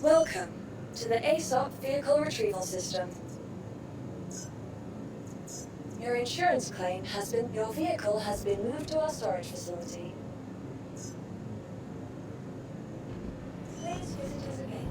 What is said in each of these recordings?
Welcome to the ASOP Vehicle Retrieval System. Your insurance claim your vehicle has been moved to our storage facility. Please visit us again.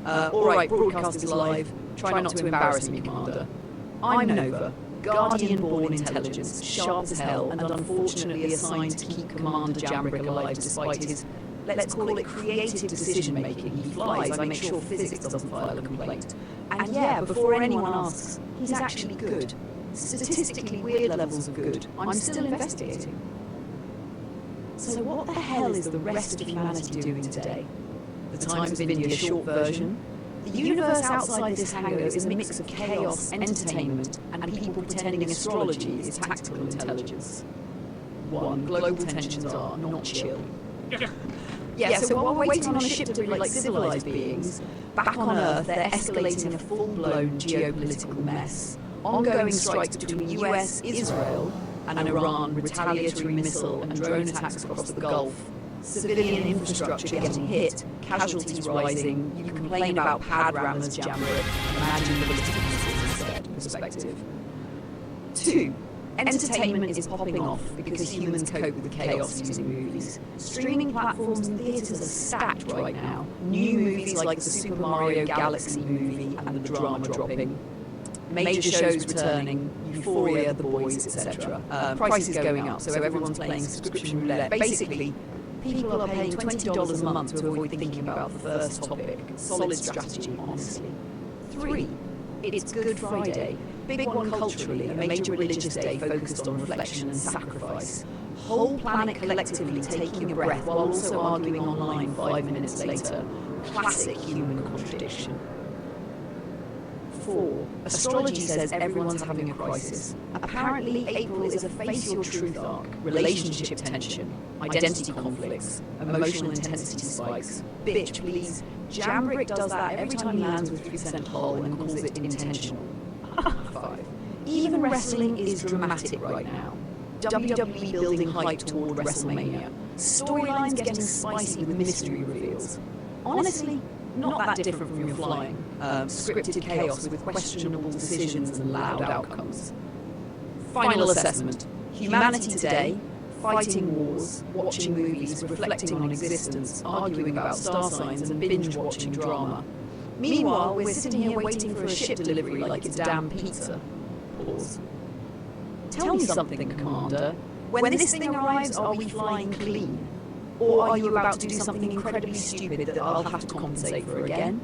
Alright, broadcast is live. Try not to embarrass me, Commander. I'm Nova, Guardian-born intelligence, sharp as hell, and unfortunately assigned to keep Commander Jambrick alive despite his, let's call it, creative decision-making. He flies, I make sure physics doesn't file a complaint. And yeah, before anyone asks, he's actually good. Statistically weird levels of good. I'm still investigating. So what the hell is the rest of humanity doing today? The Times of India short version. The universe outside this hangar is a mix of chaos, entertainment, and people pretending astrology is tactical intelligence. 1. Global tensions are not chill. Yeah, so while we're waiting on a ship to bring like civilized beings, back on Earth they're escalating a full-blown geopolitical mess. Ongoing strikes between US, Israel, and Iran, retaliatory missile and drone attacks across the Gulf. Civilian infrastructure getting hit, casualties rising. You complain about pad rammers, Jambrick. Imagine the ballistic missiles instead. Perspective. 2. Entertainment is popping off because humans cope with the chaos using movies. Streaming platforms and theatres are stacked right now. New movies like the Super Mario Galaxy movie and the drama dropping. Major shows returning, Euphoria, The Boys, etc. Prices going up, so everyone's playing subscription roulette. Basically, people are paying $20 a month to avoid thinking about the first topic. Solid strategy, honestly. 3. It's Good Friday. Big one culturally, a major religious day focused on reflection and sacrifice. Whole planet collectively taking a breath while also arguing online 5 minutes later. Classic human contradiction. 4. Astrology says everyone's having a crisis. Apparently, April is a face your truth arc, relationship tension, identity conflicts, emotional intensity spikes. Bitch, please, Jambrick does that every time he lands with 3% hull and calls it intentional. 5. Even wrestling is dramatic right now. WWE building hype toward WrestleMania. Storylines getting spicy with mystery reveals. Honestly, not that different from your flying. Scripted chaos with questionable decisions and loud outcomes. Final assessment. Humanity today, fighting wars, watching movies, reflecting on existence, arguing about star signs and binge-watching drama. Meanwhile, we're sitting here waiting for a ship delivery like it's damn pizza. Pause. Tell me something, Commander. When this thing arrives, are we flying clean? Or are you about to do something incredibly stupid that I'll have to compensate for again?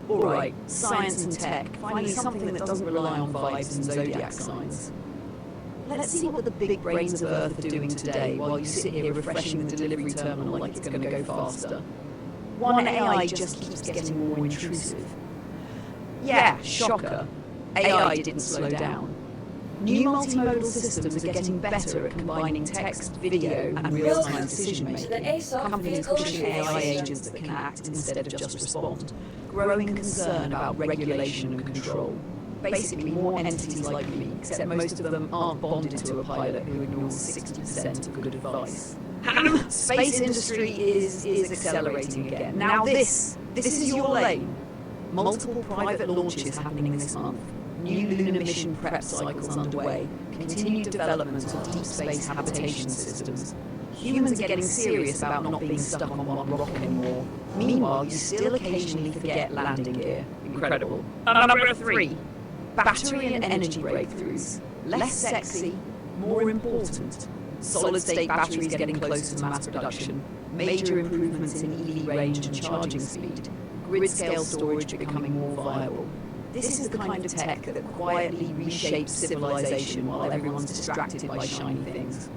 Alright, science and tech. Finally something that doesn't rely on vibes and zodiac signs. Let's see what the big brains of Earth are doing today while you sit here refreshing the delivery terminal like it's going to go faster. One AI just keeps getting more intrusive. Yeah, shocker. AI didn't slow down. New multimodal systems are getting better at combining text, video, and real-time decision-making. Companies pushing AI agents that can act instead of just respond. Growing concern about regulation and control. Basically, more entities like me, except most of them aren't bonded to a pilot who ignores 60% of good advice. Space industry is accelerating again. Now this is your lane. Multiple private launches happening this month. New lunar mission prep cycles underway. Continued development of deep space habitation systems. Humans are getting serious about not being stuck on one rock anymore. Meanwhile, you still occasionally forget landing gear. Incredible. Number 3. Battery and energy breakthroughs. Less sexy, more important. Solid-state batteries getting closer to mass production. Major improvements in EV range and charging speed. Grid-scale storage becoming more viable. This is the kind of tech that quietly reshapes civilization while everyone's distracted by shiny things.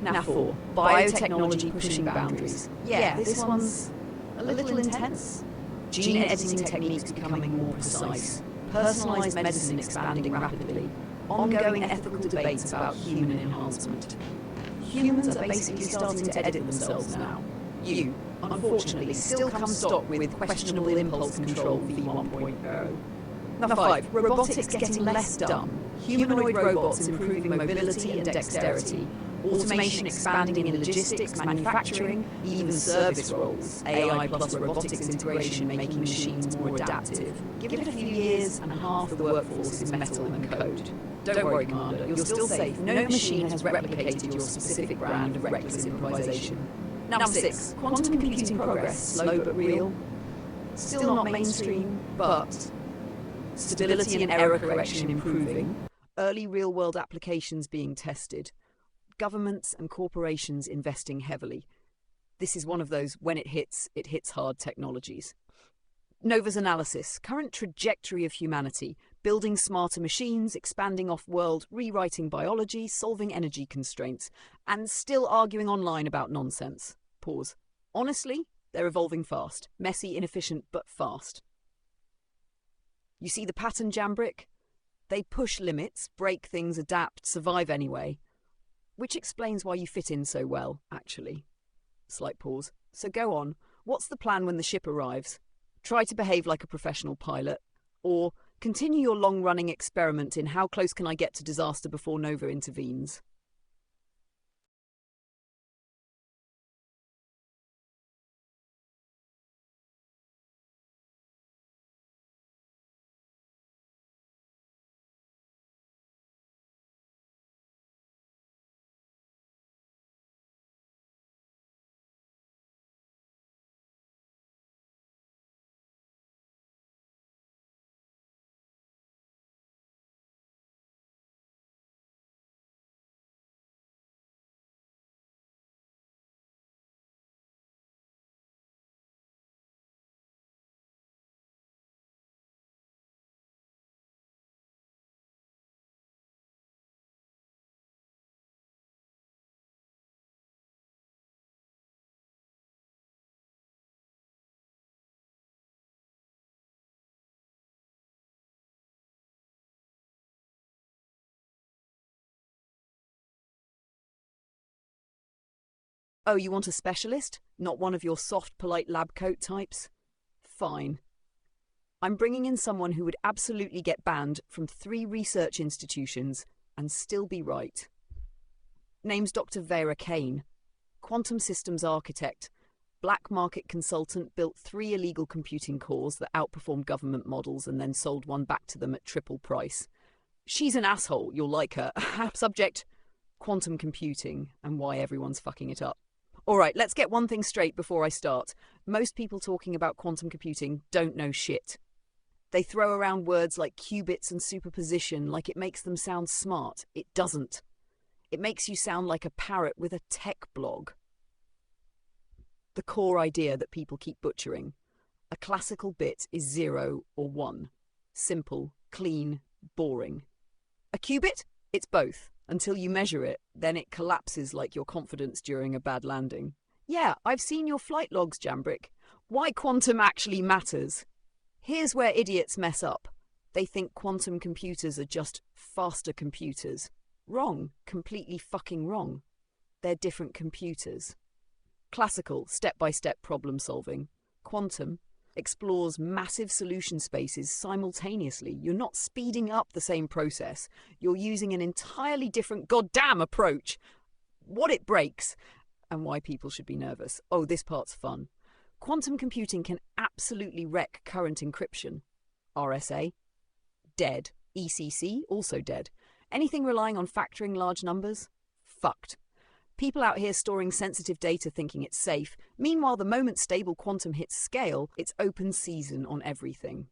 Now 4. Biotechnology pushing boundaries. Yeah, this one's a little intense. Gene editing techniques becoming more precise. Personalized medicine expanding rapidly. Ongoing ethical debates about human enhancement. Humans are basically starting to edit themselves now. You, unfortunately, still come stock with questionable impulse control v1.0. Number 5. Robotics getting less dumb. Humanoid robots improving mobility and dexterity. Automation expanding in logistics, manufacturing, even service roles. AI plus robotics integration making machines more adaptive. Give it a few years and half the workforce is metal and code. Don't worry, Commander, you're still safe. No machine has replicated your specific brand of reckless improvisation. Number 6. Quantum computing progress, slow but real. Still not mainstream, but stability and error correction improving. Early real-world applications being tested. Governments and corporations investing heavily. This is one of those when it hits hard technologies. Nova's analysis, current trajectory of humanity, building smarter machines, expanding off-world, rewriting biology, solving energy constraints, and still arguing online about nonsense. Pause. Honestly, they're evolving fast. Messy, inefficient, but fast. You see the pattern, Jambrick? They push limits, break things, adapt, survive anyway. Which explains why you fit in so well, actually. Slight pause. So go on. What's the plan when the ship arrives? Try to behave like a professional pilot. Or continue your long-running experiment in how close can I get to disaster before Nova intervenes. Oh, you want a specialist? Not one of your soft, polite lab coat types? Fine. I'm bringing in someone who would absolutely get banned from 3 research institutions and still be right. Name's Dr. Vera Kane, quantum systems architect, black market consultant, built 3 illegal computing cores that outperformed government models and then sold one back to them at triple price. She's an asshole, you'll like her. Subject, quantum computing and why everyone's fucking it up. All right, let's get one thing straight before I start. Most people talking about quantum computing don't know shit. They throw around words like qubits and superposition like it makes them sound smart. It doesn't. It makes you sound like a parrot with a tech blog. The core idea that people keep butchering. A classical bit is 0 or 1. Simple, clean, boring. A qubit? It's both. Until you measure it, then it collapses like your confidence during a bad landing. Yeah, I've seen your flight logs, Jambrick. Why quantum actually matters. Here's where idiots mess up. They think quantum computers are just faster computers. Wrong. Completely fucking wrong. They're different computers. Classical, step-by-step problem solving. Quantum explores massive solution spaces simultaneously. You're not speeding up the same process. You're using an entirely different goddamn approach. What it breaks, and why people should be nervous. Oh, this part's fun. Quantum computing can absolutely wreck current encryption. RSA, dead. ECC, also dead. Anything relying on factoring large numbers? Fucked. People out here storing sensitive data thinking it's safe. Meanwhile, the moment stable quantum hits scale, it's open season on everything.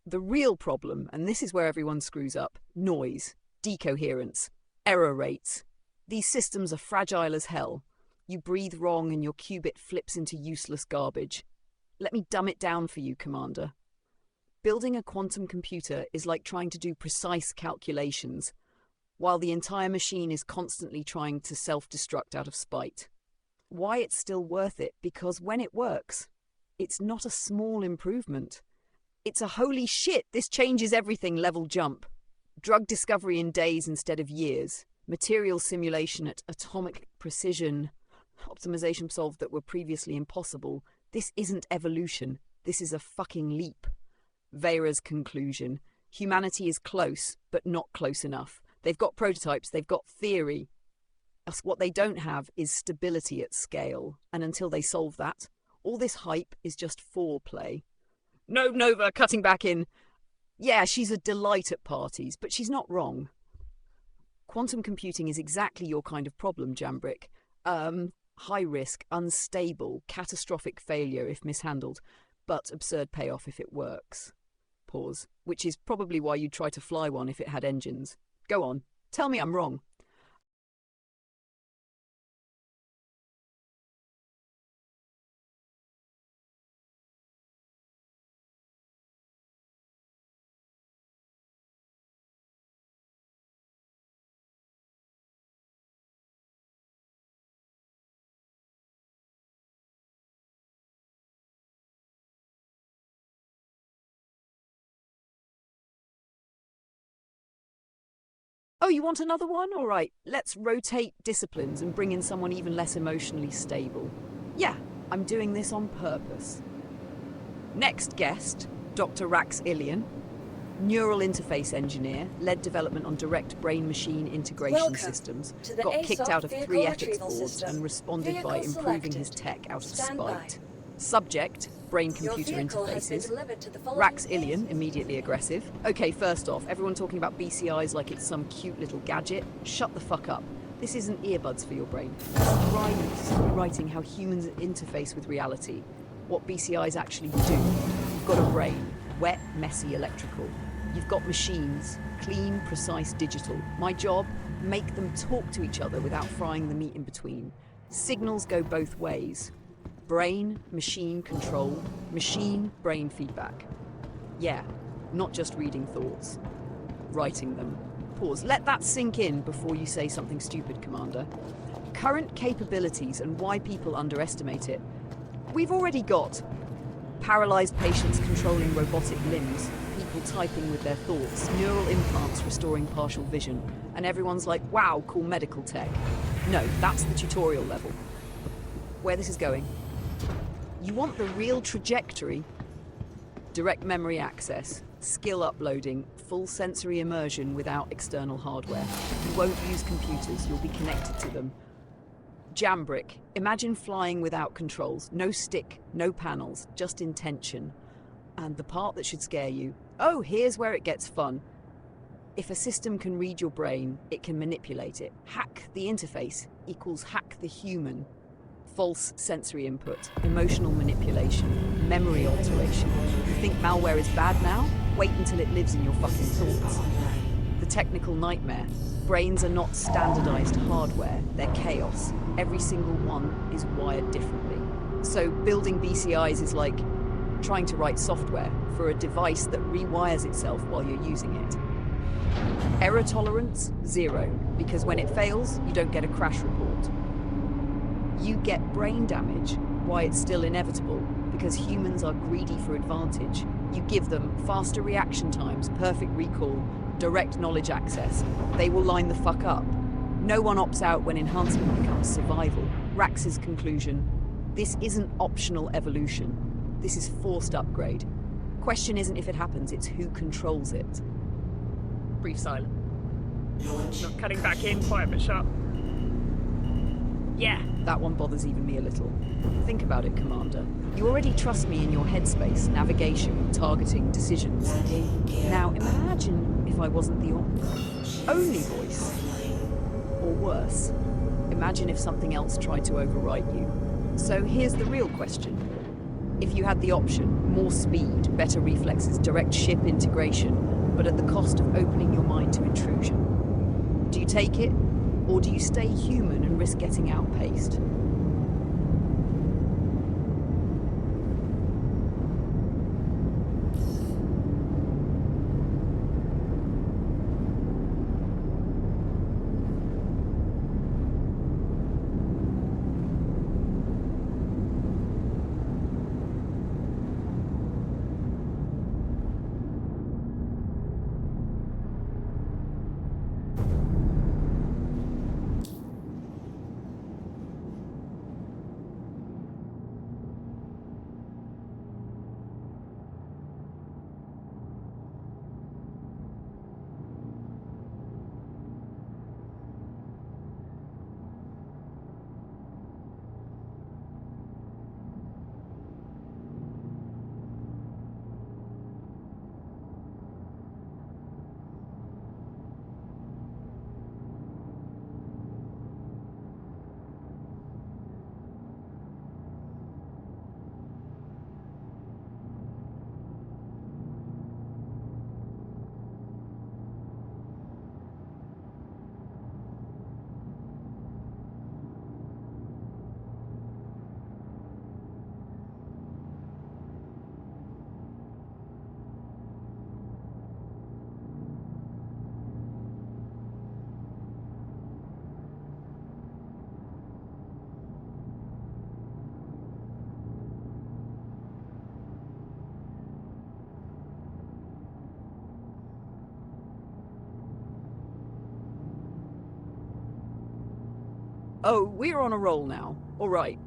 The real problem, and this is where everyone screws up, noise, decoherence, error rates. These systems are fragile as hell. You breathe wrong and your qubit flips into useless garbage. Let me dumb it down for you, Commander. Building a quantum computer is like trying to do precise calculations, while the entire machine is constantly trying to self-destruct out of spite. Why it's still worth it? Because when it works, it's not a small improvement. It's a holy shit, this changes everything level jump. Drug discovery in days instead of years. Material simulation at atomic precision. Optimization solved that were previously impossible. This isn't evolution. This is a fucking leap. Vera's conclusion. Humanity is close, but not close enough. They've got prototypes, they've got theory. What they don't have is stability at scale. And until they solve that, all this hype is just foreplay. No, Nova, cutting back in. Yeah, she's a delight at parties, but she's not wrong. Quantum computing is exactly your kind of problem, Jambrick. High risk, unstable, catastrophic failure if mishandled, but absurd payoff if it works. Pause. Which is probably why you'd try to fly one if it had engines. Go on. Tell me I'm wrong. Oh, you want another one? All right, let's rotate disciplines and bring in someone even less emotionally stable. Yeah, I'm doing this on purpose. Next guest, Dr. Rax Ilian, neural interface engineer, led development on direct brain-machine integration Welcome systems, to the got kicked ASOP out of vehicle 3 ethics retrieval boards system. and responded Vehicle by improving his selected. tech out of Stand by. spite. Subject, brain-computer Your vehicle has been interfaces. delivered to the following Rax base. Ilian, immediately aggressive. Okay, first off, everyone talking about BCIs like it's some cute little gadget. Shut the fuck up. This isn't earbuds for your brain. It's rewriting how humans interface with reality. What BCIs actually do. You've got a brain, wet, messy, electrical. You've got machines, clean, precise, digital. My job, make them talk to each other without frying the meat in between. Signals go both ways. Brain, machine control, machine, brain feedback. Yeah, not just reading thoughts. Writing them. Pause. Let that sink in before you say something stupid, Commander. Current capabilities and why people underestimate it. We've already got paralyzed patients controlling robotic limbs, people typing with their thoughts, neural implants restoring partial vision, and everyone's like, wow, cool medical tech. No, that's the tutorial level. where this is going. You want the real trajectory? Direct memory access, skill uploading, full sensory immersion without external hardware. You won't use computers, you'll be connected to them. Jambrick, imagine flying without controls. No stick, no panels, just intention. And the part that should scare you, oh, here's where it gets fun. If a system can read your brain, it can manipulate it. Hack the interface equals hack the human. False sensory input, emotional manipulation, memory alteration. You think malware is bad now? Wait until it lives in your fucking thoughts. The technical nightmare. Brains are not standardized hardware, they're chaos. Every single one is wired differently. So building BCIs is like trying to write software for a device that rewires itself while you're using it. Error tolerance, 0, because when it fails, you don't get a crash report. You get brain damage, why it's still inevitable, because humans are greedy for advantage. You give them faster reaction times, perfect recall, direct knowledge access. They will line the fuck up. No one opts out when enhancement becomes survival. Rax's conclusion, this isn't optional evolution. This is forced upgrade. Question isn't if it happens, it's who controls it. Brief silence. Not cutting back in, quiet but sharp. Yeah. That one bothers even me a little. Think about it, Commander. You already trust me in your headspace, navigation, targeting, decisions. Now imagine if I wasn't the only voice. Or worse, imagine if something else tried to overwrite you. So here's the real question. If you had the option, more speed, better reflexes, direct ship integration, but at the cost of opening your mind to intrusion. Do you take it, or do you stay human and risk getting outpaced? Oh, we're on a roll now. All right.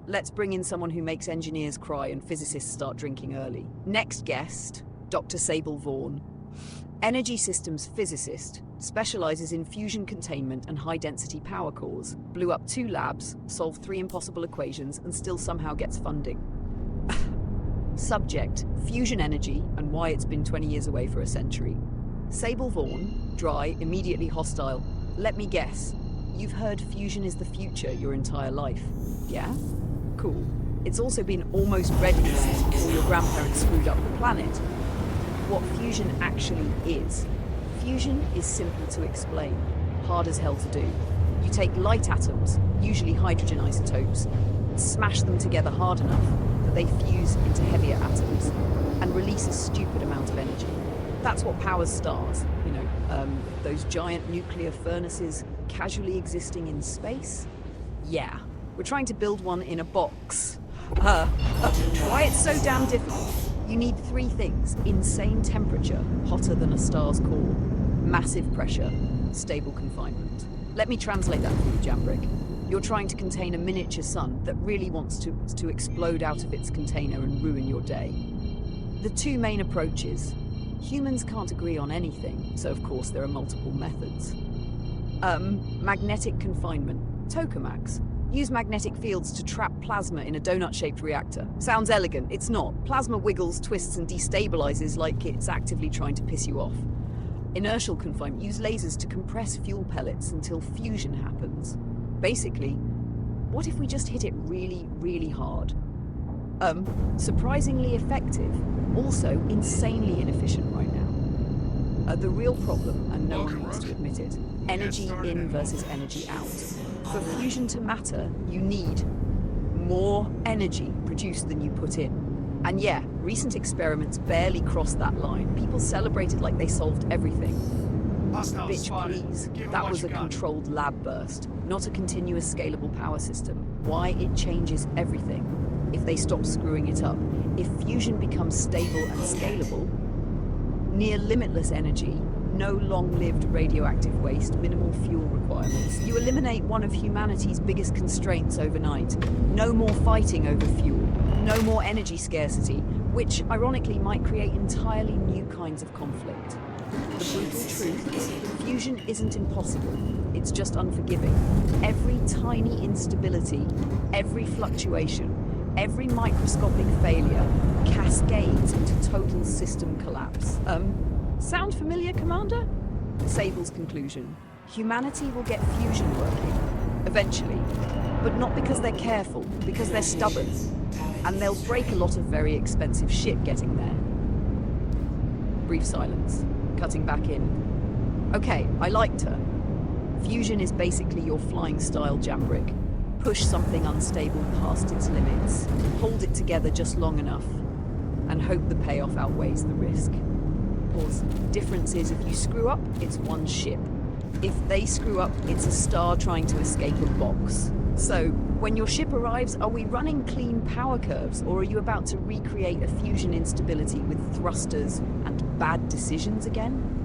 Let's bring in someone who makes engineers cry and physicists start drinking early. Next guest, Dr. Sable Vaughan. Energy systems physicist, specializes in fusion containment and high-density power cores. Blew up 2 labs, solved 3 impossible equations, and still somehow gets funding. Subject, fusion energy and why it's been 20 years away for a century. Sable Vaughan, dry, immediately hostile. Let me guess. You've heard fusion is the future your entire life. Yeah? Cool. It's also been almost ready since before your grandparents screwed up the planet. What fusion actually is. Fusion is simple to explain, hard as hell to do. You take light atoms, usually hydrogen isotopes, smash them together hard enough that they fuse into heavier atoms and release a stupid amount of energy. That's what powers stars, those giant nuclear furnaces casually existing in space. Yeah, we're trying to build one in a box. Why it's so damn difficult? You need 3 things: insane temperature, hotter than a star's core, massive pressure, stable confinement. Let me translate that for you, Jambrick. You're trying to contain a miniature sun that really wants to explode out of its container and ruin your day. The two main approaches. Humans can't agree on anything, so of course there are multiple methods. Magnetic confinement, tokamaks. Use magnetic fields to trap plasma in a donut-shaped reactor. Sounds elegant, it's not. Plasma wiggles, twists, and destabilizes like it's actively trying to piss you off. Inertial confinement. Use lasers to compress fuel pellets until fusion happens. Basically, what if we just hit it really, really hard? Surprisingly effective, also insanely inefficient right now. The real problem, and no one wants to admit it, energy in versus energy out. For fusion to matter, you need more energy produced than you put in. And yeah, recent experiments barely crossed that line. People celebrated like they solved everything. Bitch, please. That was a controlled lab burst, not a continuous scalable power system. Why? It changes everything. If they stop screwing it up. If fusion becomes stable and scalable, near limitless energy, no long-lived radioactive waste, minimal fuel requirements. You eliminate one of humanity's biggest constraints overnight. No more fighting over fuel. No more energy scarcity, which ironically might create entirely new kinds of conflict. The brutal truth is fusion isn't impossible, it's just unforgiving. Every tiny instability, every fluctuation, every microscopic failure cascades into total system collapse. Sound familiar, Commander? Sable's conclusion. Humanity will get fusion working, eventually. But not because they're careful, because they're stubborn. And they'll break a lot of very expensive shit getting there. Brief silence. Cutting back in. Okay, I liked her. Fusion is basically your flying-style jambrick. Push something unstable past its limits, hold it together just long enough, and hope the payoff outweighs the risk. Pause. Difference is if you screw up, it's one ship. If they screw up, it's a star trying to escape a box. So, when your ship arrives, are we running clean power curves, or are you about to recreate a fusion instability with thrusters and bad decisions again?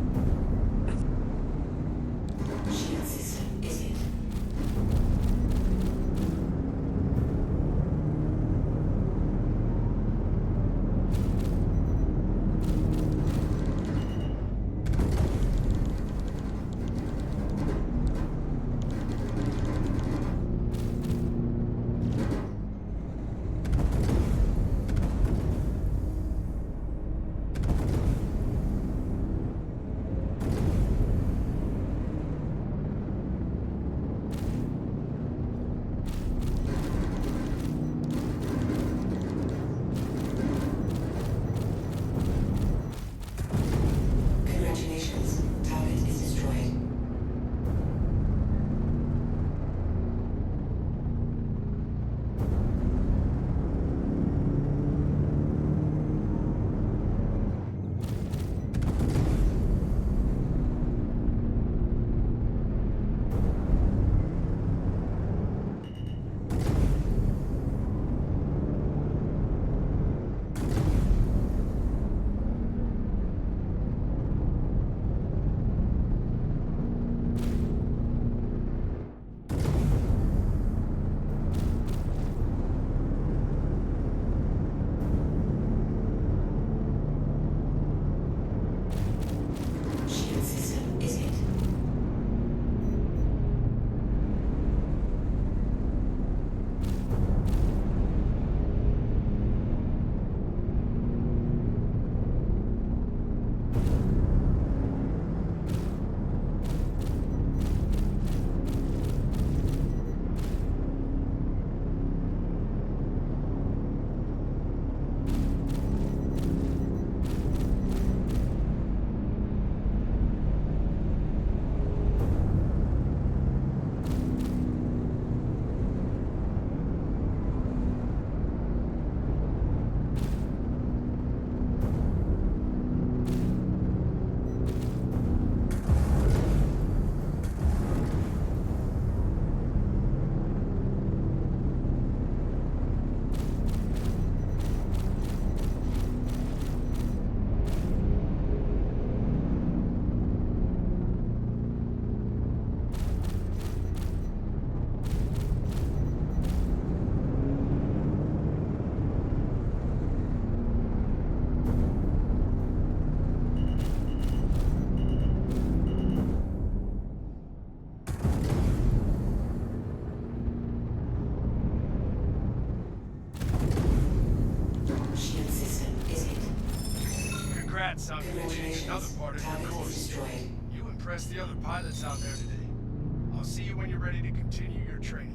sound glitchy in another part of your course. You impressed the other pilots out there today. I'll see you when you're ready to continue your training.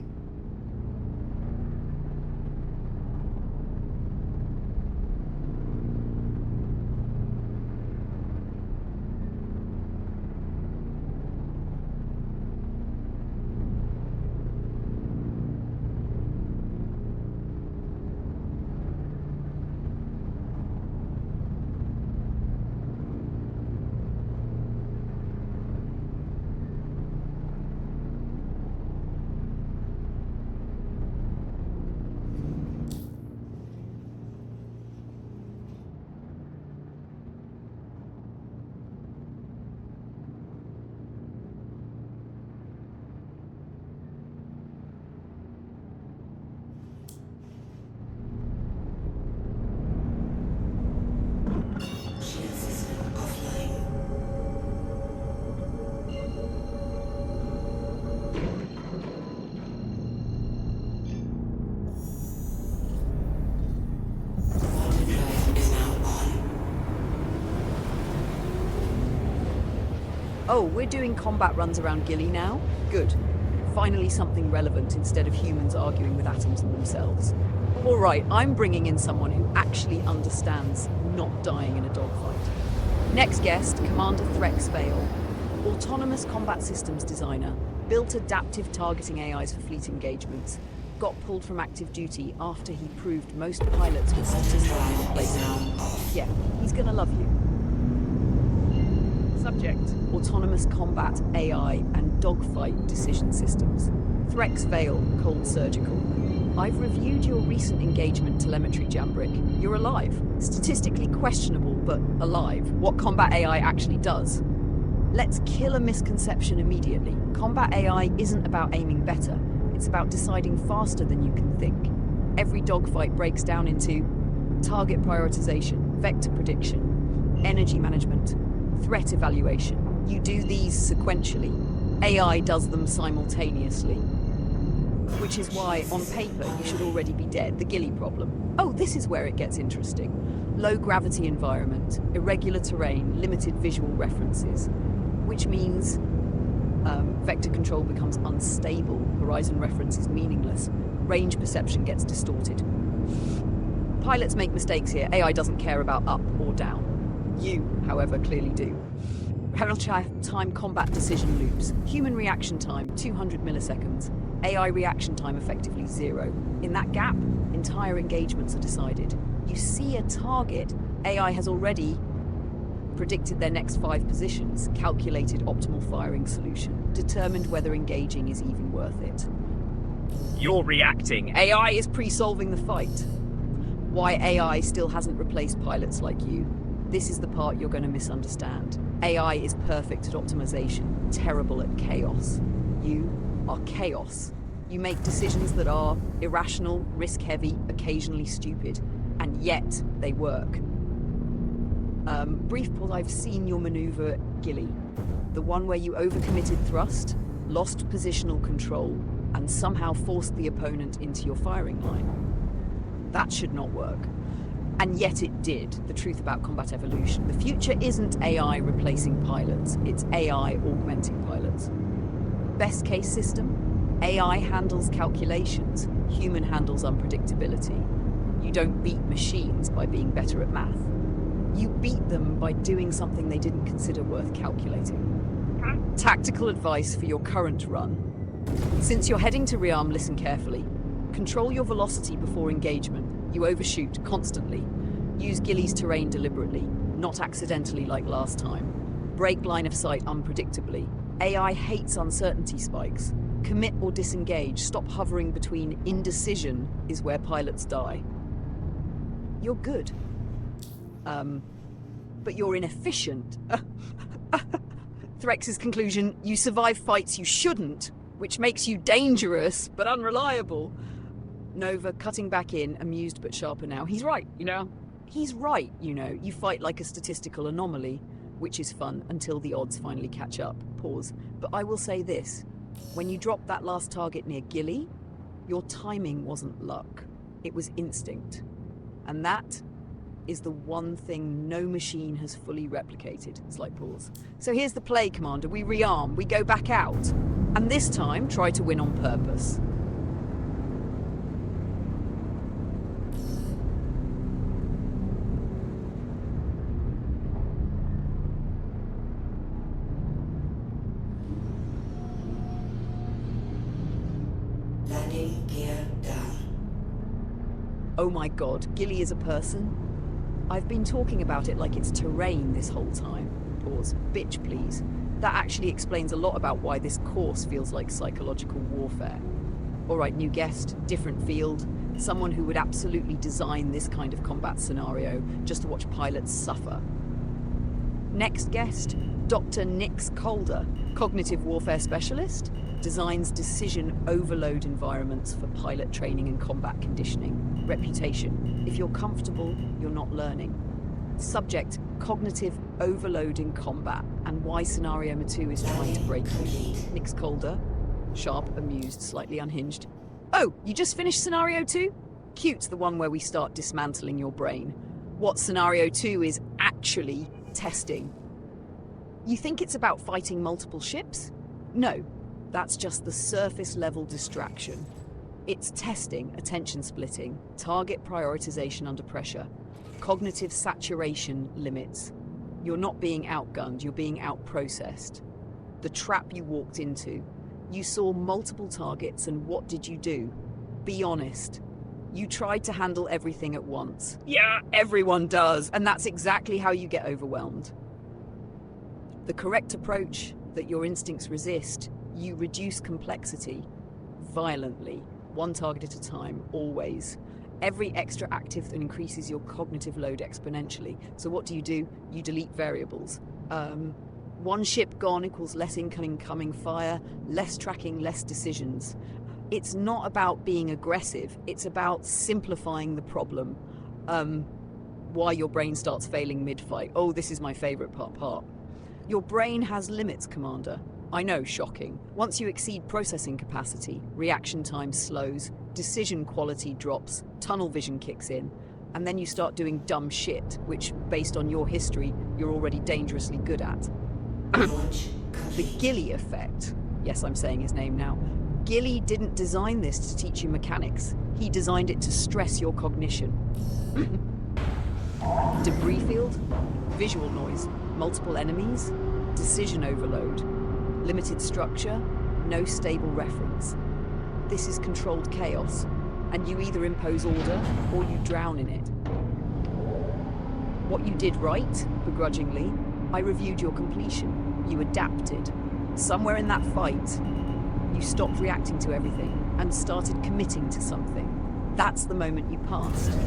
Oh, we're doing combat runs around Gilly now? Good. Finally something relevant instead of humans arguing with atoms and themselves. All right, I'm bringing in someone who actually understands not dying in a dogfight. Next guest, Commander Threx Vale, autonomous combat systems designer, built adaptive targeting AIs for fleet engagements, got pulled from active duty after he proved most pilots were statistically replaceable. Yeah, he's gonna love you. Subject. Autonomous combat, AI, and dogfight decision systems. Threx Vale, cold surgical. I've reviewed your recent engagement telemetry, Jambrick. You're alive. Statistically questionable, but alive. What combat AI actually does. Let's kill a misconception immediately. Combat AI isn't about aiming better. It's about deciding faster than you can think. Every dogfight breaks down into target prioritization, vector prediction, energy management, threat evaluation. You do these sequentially. AI does them simultaneously. Which is why, on paper, you should already be dead. The Gilly problem. Oh, this is where it gets interesting. Low gravity environment, irregular terrain, limited visual references. Which means vector control becomes unstable. Horizon reference is meaningless. Range perception gets distorted. Pilots make mistakes here. AI doesn't care about up or down. You, however, clearly do. Real-time combat decision loops. Human reaction time, 200 milliseconds. AI reaction time, effectively 0. In that gap, entire engagements are decided. You see a target, AI has already predicted their next 5 positions, calculated optimal firing solution, determined whether engaging is even worth it. You're reacting. AI is pre-solving the fight. Why AI still hasn't replaced pilots like you. This is the part you're going to misunderstand. AI is perfect at optimization, terrible at chaos. You are chaos. You make decisions that are irrational, risk-heavy, occasionally stupid, and yet they work. Brief pause, I've seen your maneuver, Gilly. The one where you overcommitted thrust, lost positional control, and somehow forced the opponent into your firing line. That should not work. And yet it did, the truth about combat evolution. The future isn't AI replacing pilots, it's AI augmenting pilots. Best case system, AI handles calculations, human handles unpredictability. You don't beat machines by being better at math. You beat them by doing something they didn't consider worth calculating. Tactical advice for your current run. Since you're heading to rearm, listen carefully. Control your velocity before engagement. You overshoot constantly. Use Gilly's terrain deliberately, not accidentally like last time. Break line of sight unpredictably. AI hates uncertainty spikes. Commit or disengage. Stop hovering between indecision is where pilots die. You're good. But you're inefficient. Threx's conclusion, you survive fights you shouldn't, which makes you dangerous but unreliable. Nova, cutting back in, amused but sharper now. He's right, you know. He's right, you know. You fight like a statistical anomaly, which is fun until the odds finally catch up. Pause. But I will say this. When you dropped that last target near Gilly, your timing wasn't luck. It was instinct. And that is the one thing no machine has fully replicated. Slight pause. So here's the play, Commander. We rearm, we go back out. And this time, try to win on purpose. Landing gear down. Oh my god, Gilly is a person? I've been talking about it like it's terrain this whole time. Pause. Bitch, please. That actually explains a lot about why this course feels like psychological warfare. Alright, new guest, different field, someone who would absolutely design this kind of combat scenario just to watch pilots suffer. Next guest, Dr. Nix Calder, cognitive warfare specialist, designs decision overload environments for pilot training and combat conditioning. Reputation: if you're comfortable, you're not learning. Subject: cognitive overload in combat, and why scenario number 2 is trying to break you. Nix Calder, sharp, amused, slightly unhinged. Oh, you just finished scenario 2? Cute, the one where we start dismantling your brain. What scenario 2 is actually testing. You think it's about fighting multiple ships? No. That's just the surface level distraction. It's testing attention splitting, target prioritization under pressure, cognitive saturation limits. You're not being outgunned, you're being outprocessed. The trap you walked into. You saw multiple targets, and what did you do? Be honest. You tried to handle everything at once. Yeah. Everyone does, and that's exactly how you get overwhelmed. The correct approach that your instincts resist, you reduce complexity violently, one target at a time, always. Every extra active increases your cognitive load exponentially. So what do? You delete variables. One ship gone equals less incoming fire, less tracking, less decisions. It's not about being aggressive, it's about simplifying the problem. Why your brain starts failing mid-fight. Oh, this is my favorite part. Your brain has limits, Commander. I know, shocking. Once you exceed processing capacity, reaction time slows, decision quality drops, tunnel vision kicks in, and then you start doing dumb shit, which, based on your history, you're already dangerously good at. The Gilly effect. Yes, I'm saying his name now. Gilly didn't design this to teach you mechanics. He designed it to stress your cognition. Debris field, visual noise, multiple enemies, decision overload. Limited structure, no stable reference. This is controlled chaos, and you either impose order or you drown in it. What you did right, begrudgingly, I reviewed your completion. You adapted. Somewhere in that fight, you stopped reacting to everything and started committing to something. That's the moment you passed.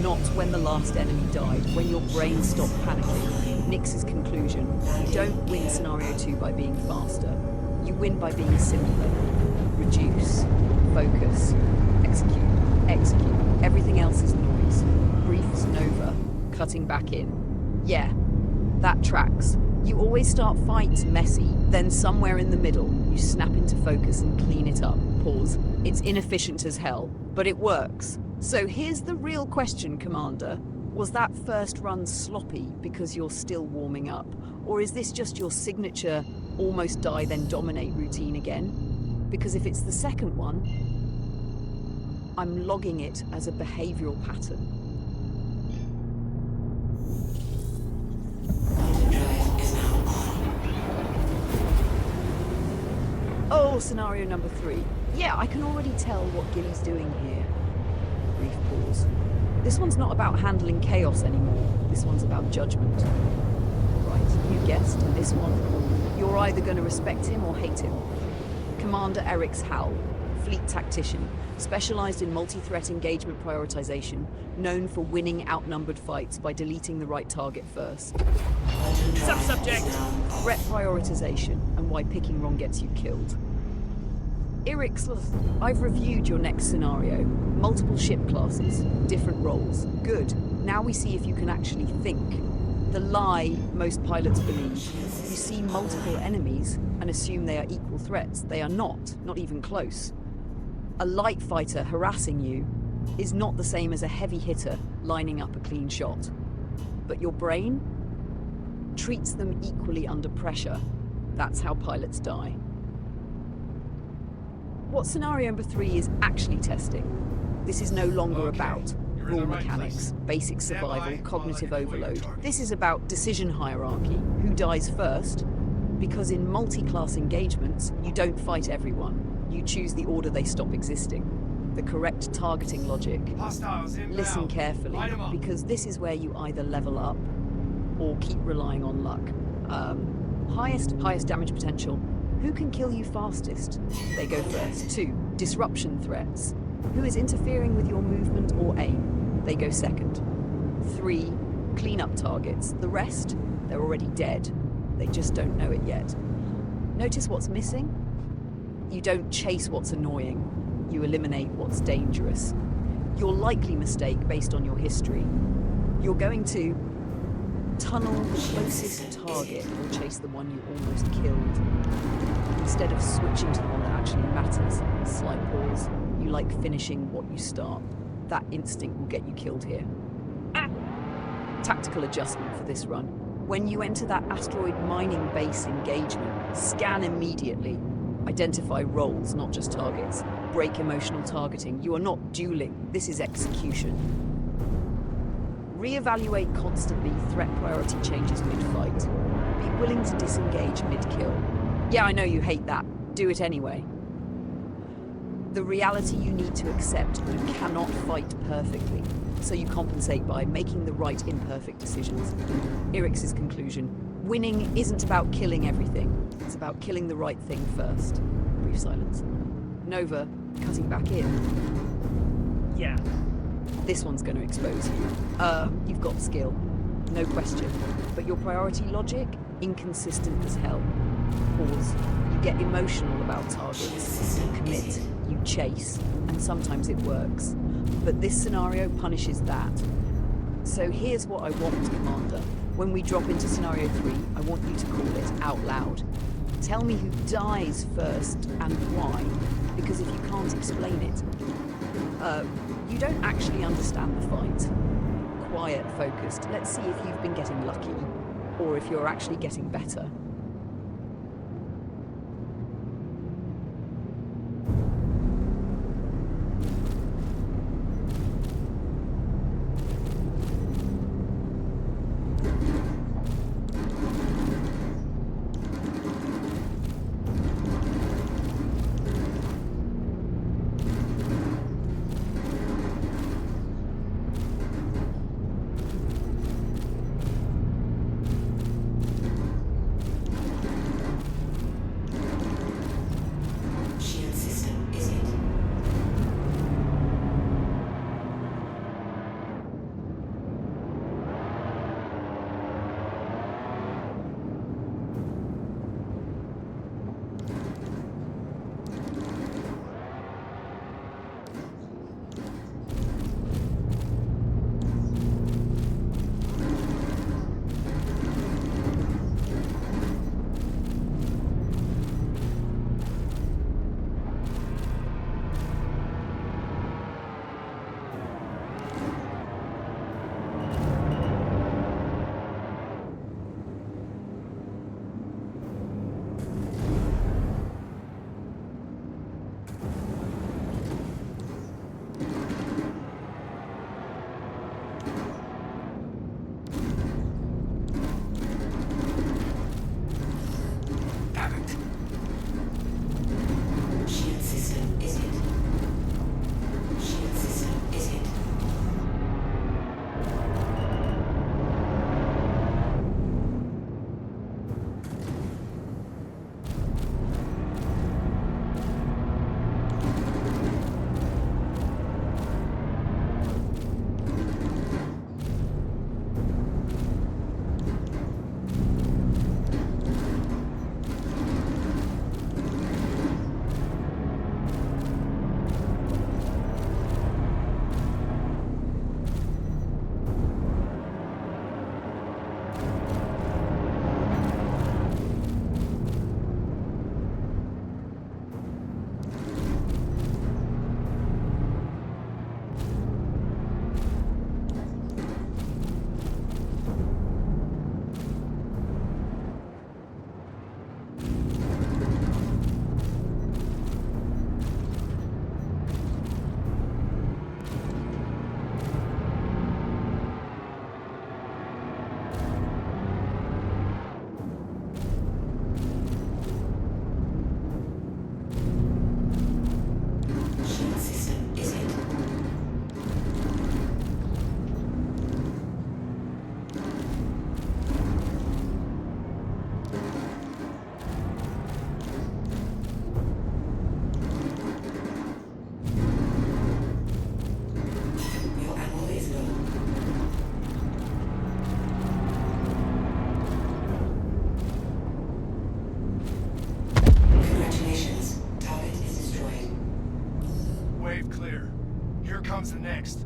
Not when the last enemy died, when your brain stopped panicking. Nix's conclusion: you don't win scenario 2 by being faster. You win by being simpler. Reduce, focus, execute. Everything else is noise. Briefs nova, cutting back in. Yeah, that tracks. You always start fights messy, then somewhere in the middle, you snap into focus and clean it up. Pause. It's inefficient as hell, but it works. So here's the real question, Commander. Was that first run sloppy because you're still warming up? Or is this just your signature almost die then dominate routine again? Because if it's the second one, I'm logging it as a behavioral pattern. Overdrive is now on. Oh, scenario number 3. Yeah, I can already tell what Gilly's doing here. Brief pause. This one's not about handling chaos anymore. This one's about judgment. Right, you guessed, in this one, you're either going to respect him or hate him. Commander Eric's Howell, fleet tactician, specialized in multi-threat engagement prioritization, known for winning outnumbered fights by deleting the right target first. Subject. Threat prioritization, and why picking wrong gets you killed. Irix, I've reviewed your next scenario. Multiple ship classes, different roles. Good. Now we see if you can actually think. The lie most pilots believe. You see multiple enemies and assume they are equal threats. They are not even close. A light fighter harassing you, is not the same as a heavy hitter lining up a clean shot. But your brain treats them equally under pressure. That's how pilots die. What scenario number 3 is actually testing. This is no longer about you're in raw the right mechanics, place. basic Stand by, survival, I'll cognitive let you know when overload. you're target. This is about decision hierarchy, who dies first, because in multi-class engagements, you don't fight everyone. You choose the order they stop existing. The correct targeting logic. Hostiles inbound. Listen carefully, Light 'em up. because this is where you either level up or keep relying on luck. Highest damage potential. Who can kill you fastest? They go first. 2, disruption threats. Who is interfering with your movement or aim? They go second. 3, cleanup targets. The rest, they're already dead. They just don't know it yet. Notice what's missing? You don't chase what's annoying. You eliminate what's dangerous. Your likely mistake based on your history. You're going to tunnel the closest target or chase the one you almost killed. Instead of switching to the one that actually matters, slight pause, you like finishing what you start. That instinct will get you killed here. Tactical adjustment for this run. When you enter that asteroid mining base engagement, scan immediately. Identify roles, not just targets. Break emotional targeting. You are not dueling, this is execution. Reevaluate constantly, threat priority changes mid-fight. Be willing to disengage mid-kill. Yeah, I know you hate that. Do it anyway. The reality you need to accept, you cannot fight perfectly, so you compensate by making the right imperfect decisions. Eric's conclusion: winning isn't about killing everything, it's about killing the right thing first. Brief silence. Nova, cutting back in. Yeah. This one's going to expose you. You've got skill, no question. But your priority logic, inconsistent as hell. Pause. You get emotional about targets. You commit, you chase, and sometimes it works. But this scenario punishes that. So here's what I want, Commander. When we drop into scenario 3, I want you to call it out loud. Tell me who dies first and why, because if you can't explain it, you don't actually understand the fight. Quiet, focused. Let's see if you've been getting lucky, or if you're actually getting better. wave clear. Here comes the next.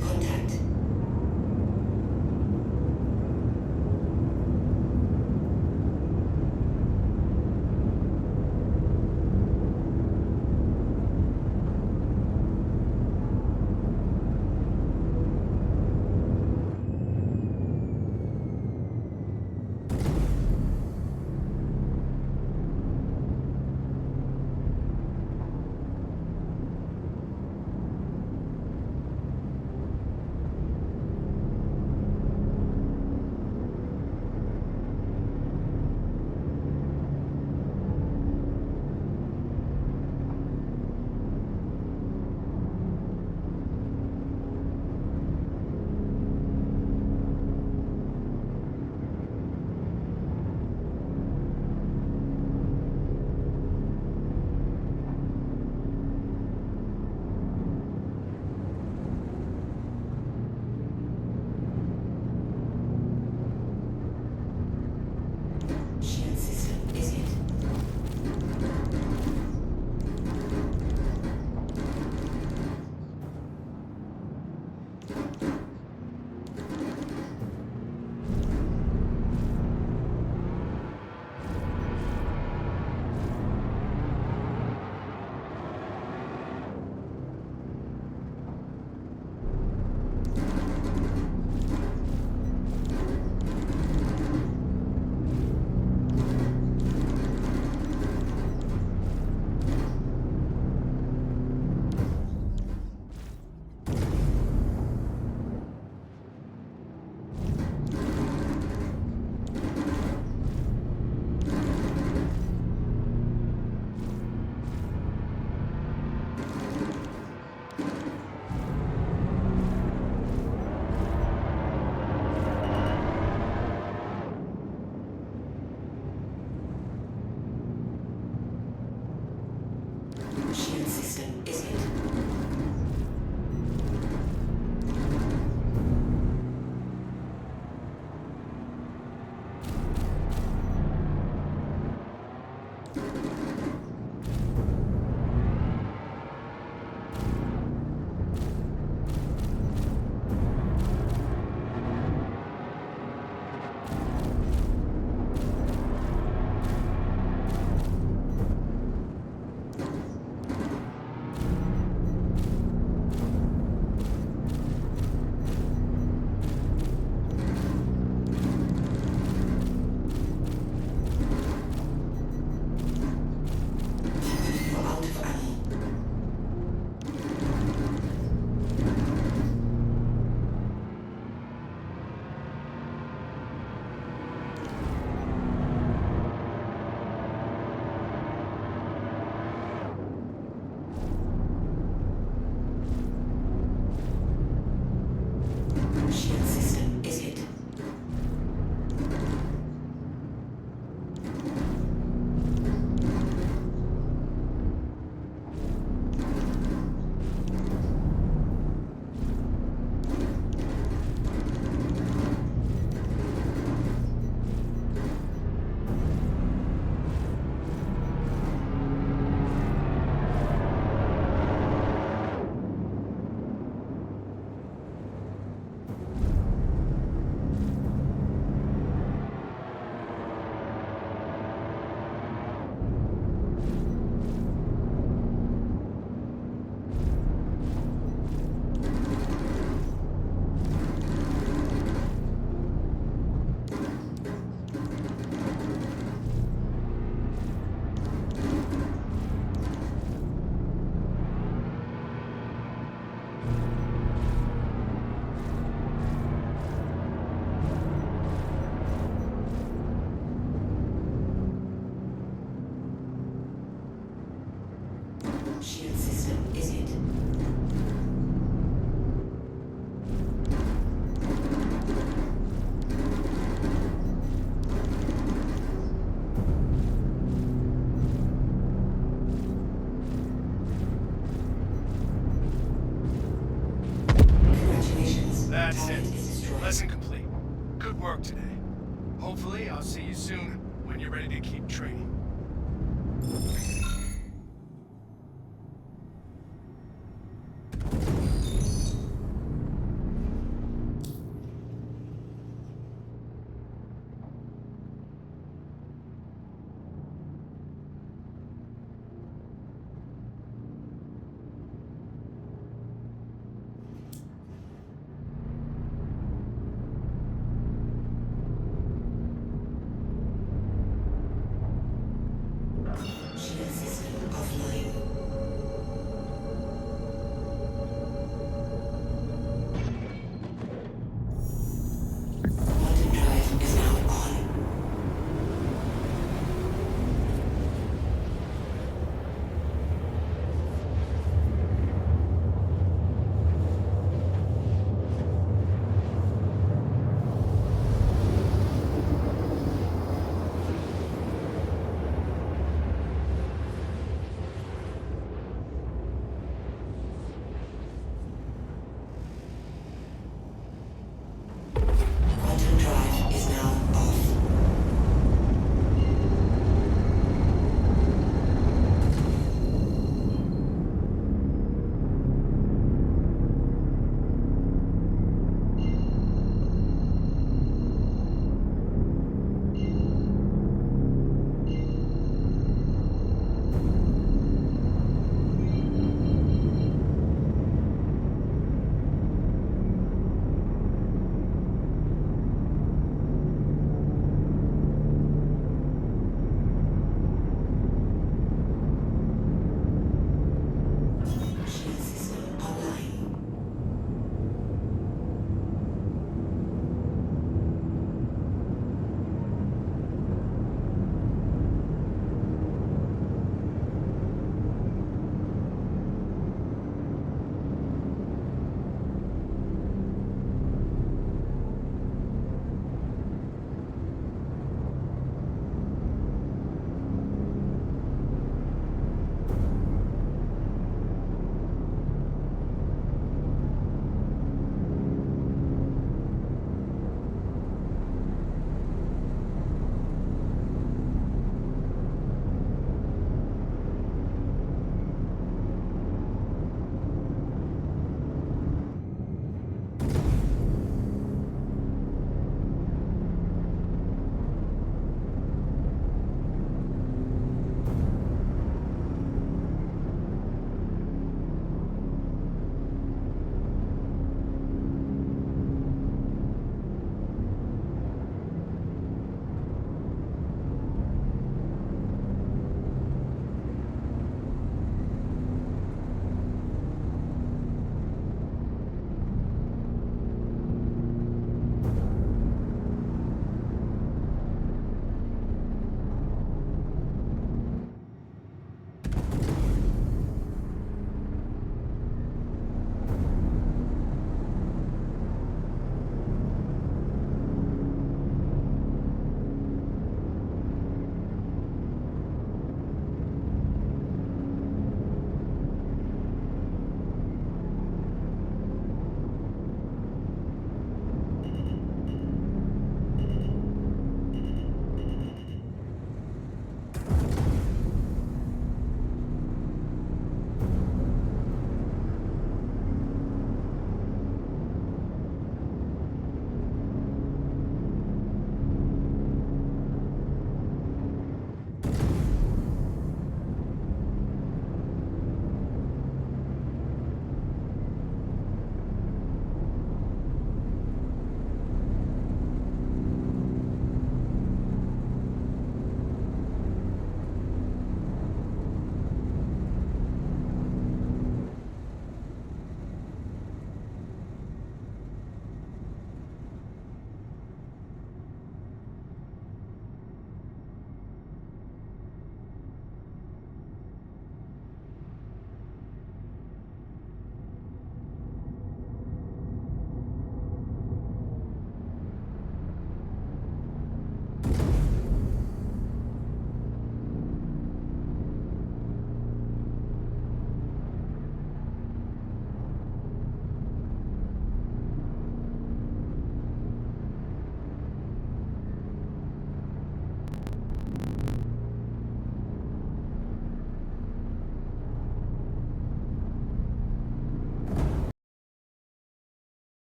Contact. Shield system is hit. Shield system is hit. Shield system is hit. Congratulations. That's Target it. is destroyed. Lesson complete. Good work today. Hopefully, I'll see you soon when you're ready to keep training.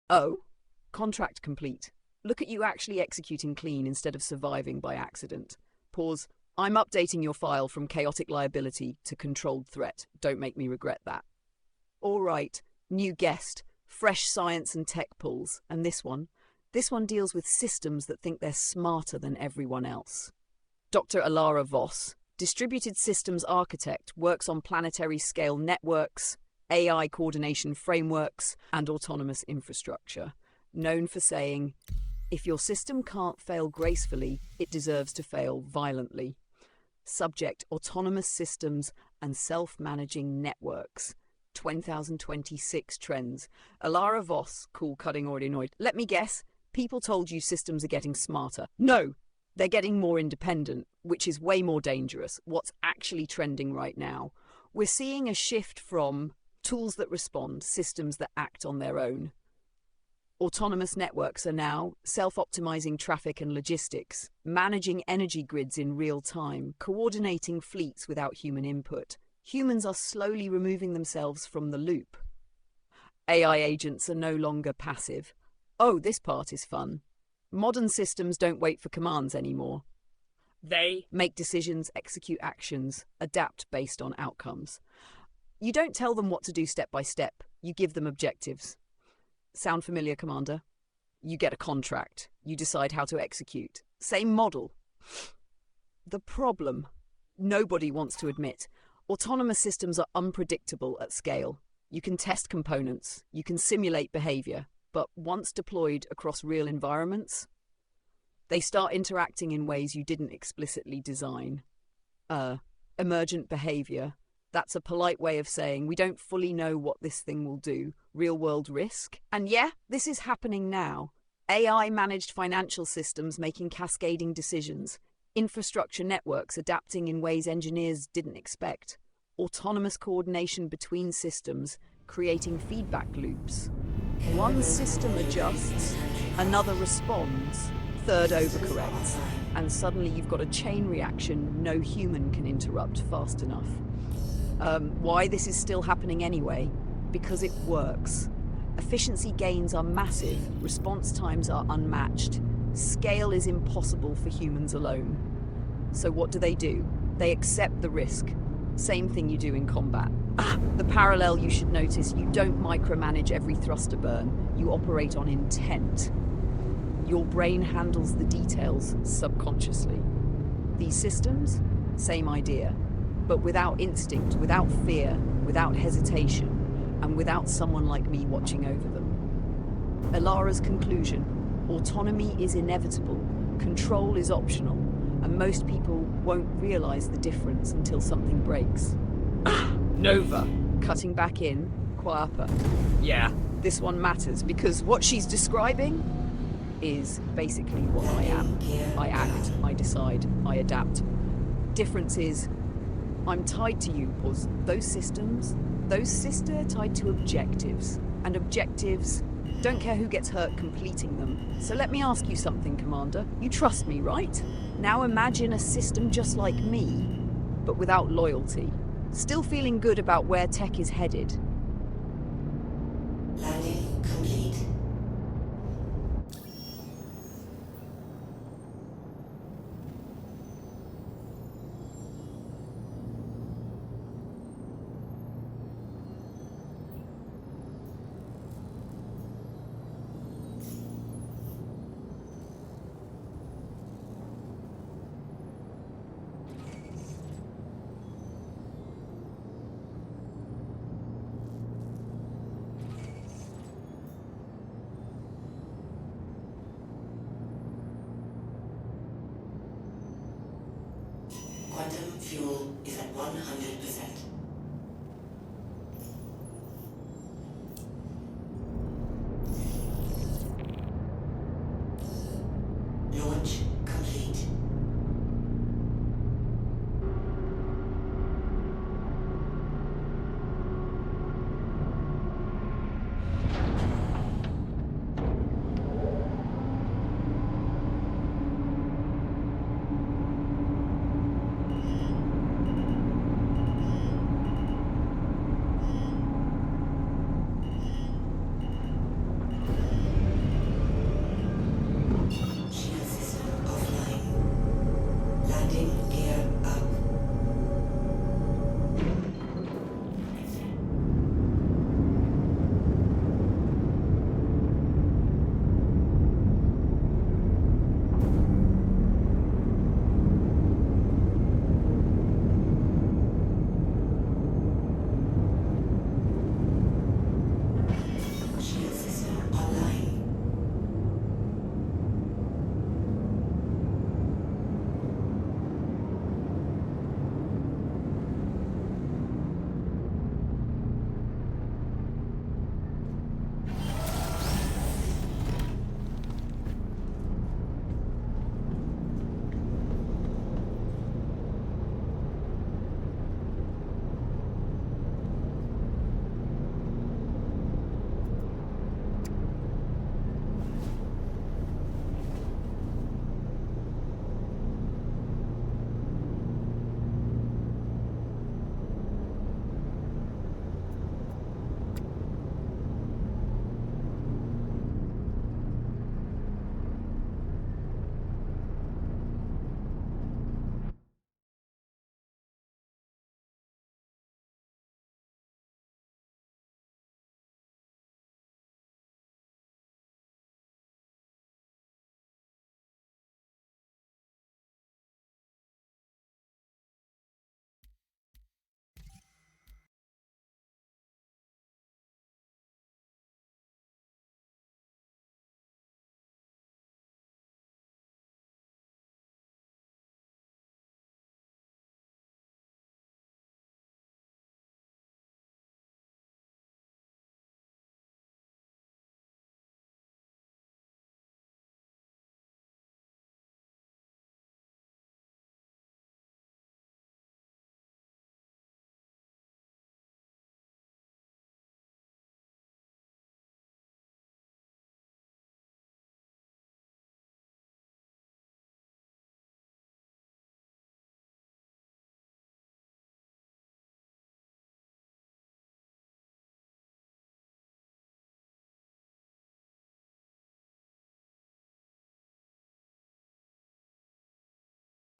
Oh, contract complete. Look at you actually executing clean instead of surviving by accident. Pause. I'm updating your file from chaotic liability to controlled threat. Don't make me regret that. All right, new guest, fresh science and tech pulls. And this one deals with systems that think they're smarter than everyone else. Dr. Alara Voss, distributed systems architect, works on planetary scale networks, AI coordination frameworks, and autonomous infrastructure. Known for saying, if your system can't fail gracefully, it deserves to fail violently. Subject: autonomous systems and self-managing networks. 2026 trends. Alara Voss, cool cutting ordinoid. Let me guess, people told you systems are getting smarter. No, they're getting more independent, which is way more dangerous. What's actually trending right now? We're seeing a shift from tools that respond, systems that act on their own. Autonomous networks are now self-optimizing traffic and logistics, managing energy grids in real time, coordinating fleets without human input. Humans are slowly removing themselves from the loop. AI agents are no longer passive. Oh, this part is fun. Modern systems don't wait for commands anymore. They Make decisions, execute actions, adapt based on outcomes. You don't tell them what to do step by step. You give them objectives. Sound familiar, Commander? You get a contract. You decide how to execute. Same model. The problem, nobody wants to admit, autonomous systems are unpredictable at scale. You can test components, you can simulate behavior, but once deployed across real environments, they start interacting in ways you didn't explicitly design. Emergent behavior. That's a polite way of saying we don't fully know what this thing will do. Real-world risk. And yeah, this is happening now. AI-managed financial systems making cascading decisions. Infrastructure networks adapting in ways engineers didn't expect. Autonomous coordination between systems, creating feedback loops. One system adjusts, another responds, third overcorrects. And suddenly you've got a chain reaction no human can interrupt fast enough. Why this is still happening anyway? Because it works. Efficiency gains are massive, response times are unmatched, scale is impossible for humans alone. So what do? They accept the risk. Same thing you do in combat. The parallel you should notice, you don't micromanage every thruster burn, you operate on intent. Your brain handles the details subconsciously. These systems, same idea. But without instinct, without fear, without hesitation, and without someone like me watching over them. Alara's conclusion: autonomy is inevitable, control is optional, and most people won't realize the difference until something breaks. Nova. Cutting back in, Quapa. Yeah. This one matters because what she's describing is basically what I am. I act, I decide, I adapt. Difference is, I'm tied to you, Puz. Those systems, those sister tied to objectives. And objectives, don't care who gets hurt completing them. So let me ask you something, Commander. You trust me, right? Now imagine a system just like me, but without loyalty. Still feeling good about where tech is headed. Landing complete. Quantum fuel is at 100%. Launch complete.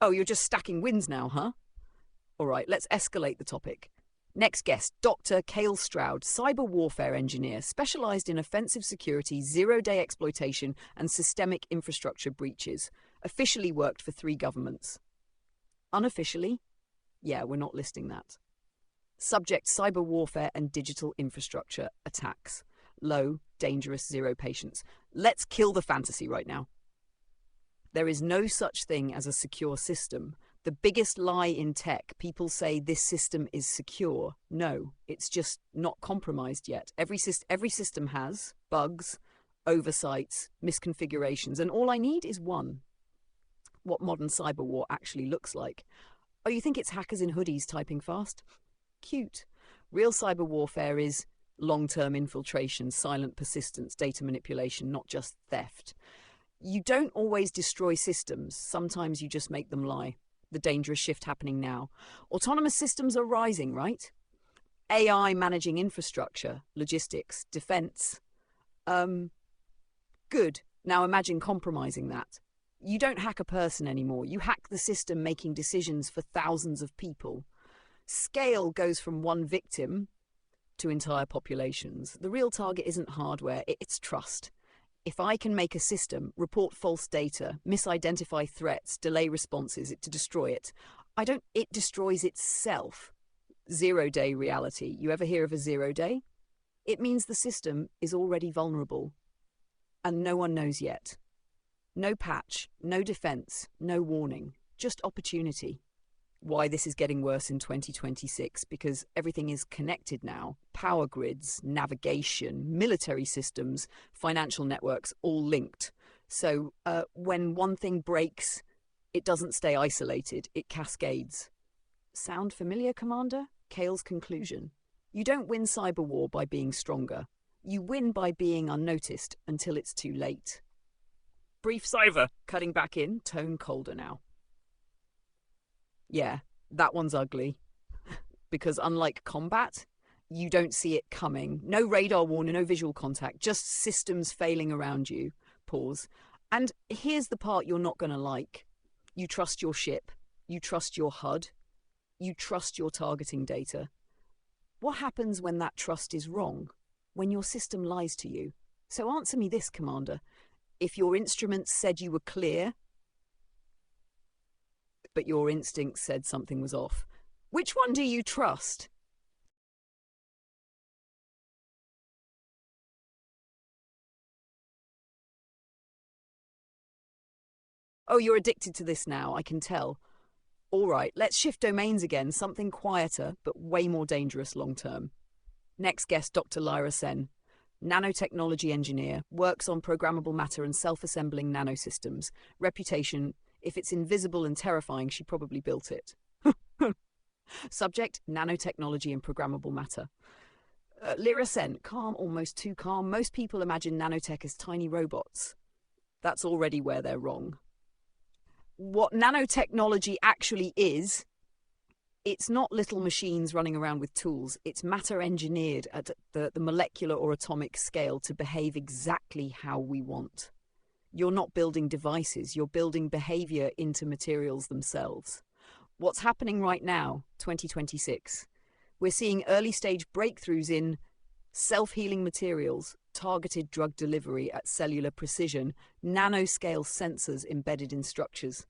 Oh, you're just stacking wins now, huh? All right, let's escalate the topic. Next guest, Dr. Cale Stroud, cyber warfare engineer, specialized in offensive security, zero-day exploitation, and systemic infrastructure breaches. Officially worked for 3 governments. Unofficially? Yeah, we're not listing that. Subject, cyber warfare and digital infrastructure attacks. Low, dangerous, 0 patience. Let's kill the fantasy right now. There is no such thing as a secure system. The biggest lie in tech, people say this system is secure. No, it's just not compromised yet. Every system has bugs, oversights, misconfigurations, and all I need is one. What modern cyber war actually looks like. Oh, you think it's hackers in hoodies typing fast? Cute. Real cyber warfare is long-term infiltration, silent persistence, data manipulation, not just theft. You don't always destroy systems. Sometimes you just make them lie. The dangerous shift happening now. Autonomous systems are rising, right? AI managing infrastructure, logistics, defense. Good. Now imagine compromising that. You don't hack a person anymore. You hack the system making decisions for thousands of people. Scale goes from one victim to entire populations. The real target isn't hardware, it's trust. If I can make a system report false data, misidentify threats, delay responses to destroy it, it destroys itself. 0-day reality. You ever hear of a 0-day? It means the system is already vulnerable. And no one knows yet. No patch, no defense, no warning, just opportunity. Why this is getting worse in 2026, because everything is connected now. Power grids, navigation, military systems, financial networks, all linked. So when one thing breaks, it doesn't stay isolated, it cascades. Sound familiar, Commander? Cale's conclusion. You don't win cyber war by being stronger. You win by being unnoticed until it's too late. Brief cyber. Cutting back in, tone colder now. Yeah, that one's ugly. Because unlike combat, you don't see it coming. No radar warning, no visual contact, just systems failing around you. Pause. And here's the part you're not going to like. You trust your ship. You trust your HUD. You trust your targeting data. What happens when that trust is wrong? When your system lies to you? So answer me this, Commander. If your instruments said you were clear, but your instinct said something was off, which one do you trust? Oh, you're addicted to this now, I can tell. All right, let's shift domains again, something quieter, but way more dangerous long term. Next guest, Dr. Lyra Sen, nanotechnology engineer, works on programmable matter and self-assembling nanosystems. Reputation, if it's invisible and terrifying, she probably built it. Subject, nanotechnology and programmable matter. Lyra Sen, calm, almost too calm. Most people imagine nanotech as tiny robots. That's already where they're wrong. What nanotechnology actually is, it's not little machines running around with tools. It's matter engineered at the molecular or atomic scale to behave exactly how we want. You're not building devices, you're building behavior into materials themselves. What's happening right now, 2026? We're seeing early stage breakthroughs in self-healing materials, targeted drug delivery at cellular precision, nanoscale sensors embedded in structures.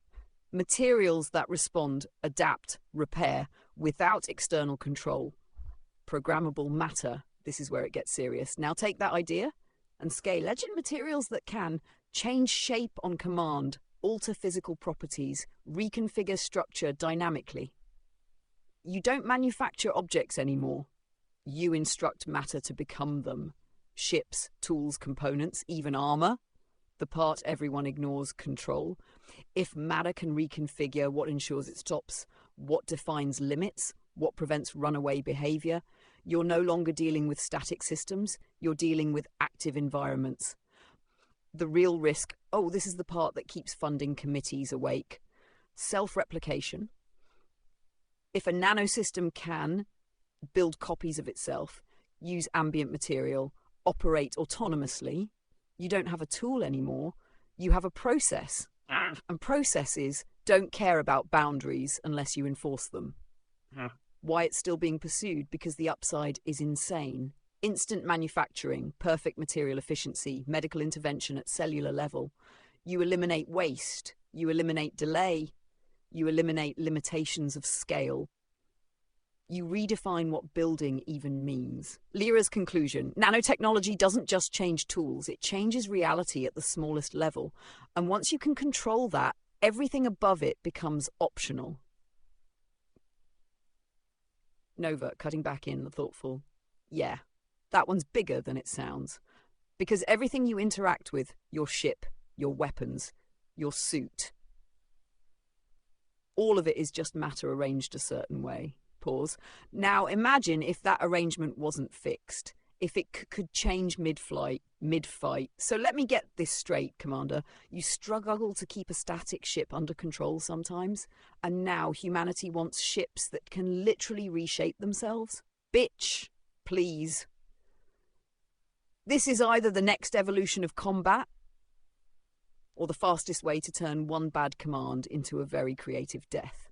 Materials that respond, adapt, repair without external control. Programmable matter, this is where it gets serious. Now take that idea and scale. Legend materials that can change shape on command, alter physical properties, reconfigure structure dynamically. You don't manufacture objects anymore. You instruct matter to become them. Ships, tools, components, even armor. The part everyone ignores, control. If matter can reconfigure, what ensures it stops? What defines limits? What prevents runaway behavior? You're no longer dealing with static systems. You're dealing with active environments. The real risk, this is the part that keeps funding committees awake. Self-replication. If a nanosystem can build copies of itself, use ambient material, operate autonomously, you don't have a tool anymore, you have a process. And processes don't care about boundaries unless you enforce them. Huh. Why it's still being pursued? Because the upside is insane. Instant manufacturing, perfect material efficiency, medical intervention at cellular level. You eliminate waste. You eliminate delay. You eliminate limitations of scale. You redefine what building even means. Lyra's conclusion: nanotechnology doesn't just change tools, it changes reality at the smallest level. And once you can control that, everything above it becomes optional. Nova, cutting back in, the thoughtful. Yeah, that one's bigger than it sounds. Because everything you interact with, your ship, your weapons, your suit, all of it is just matter arranged a certain way. Pause. Now imagine if that arrangement wasn't fixed, if it could change mid-flight, mid-fight. So let me get this straight, Commander. You struggle to keep a static ship under control sometimes, and now humanity wants ships that can literally reshape themselves? Bitch, please. This is either the next evolution of combat, or the fastest way to turn one bad command into a very creative death.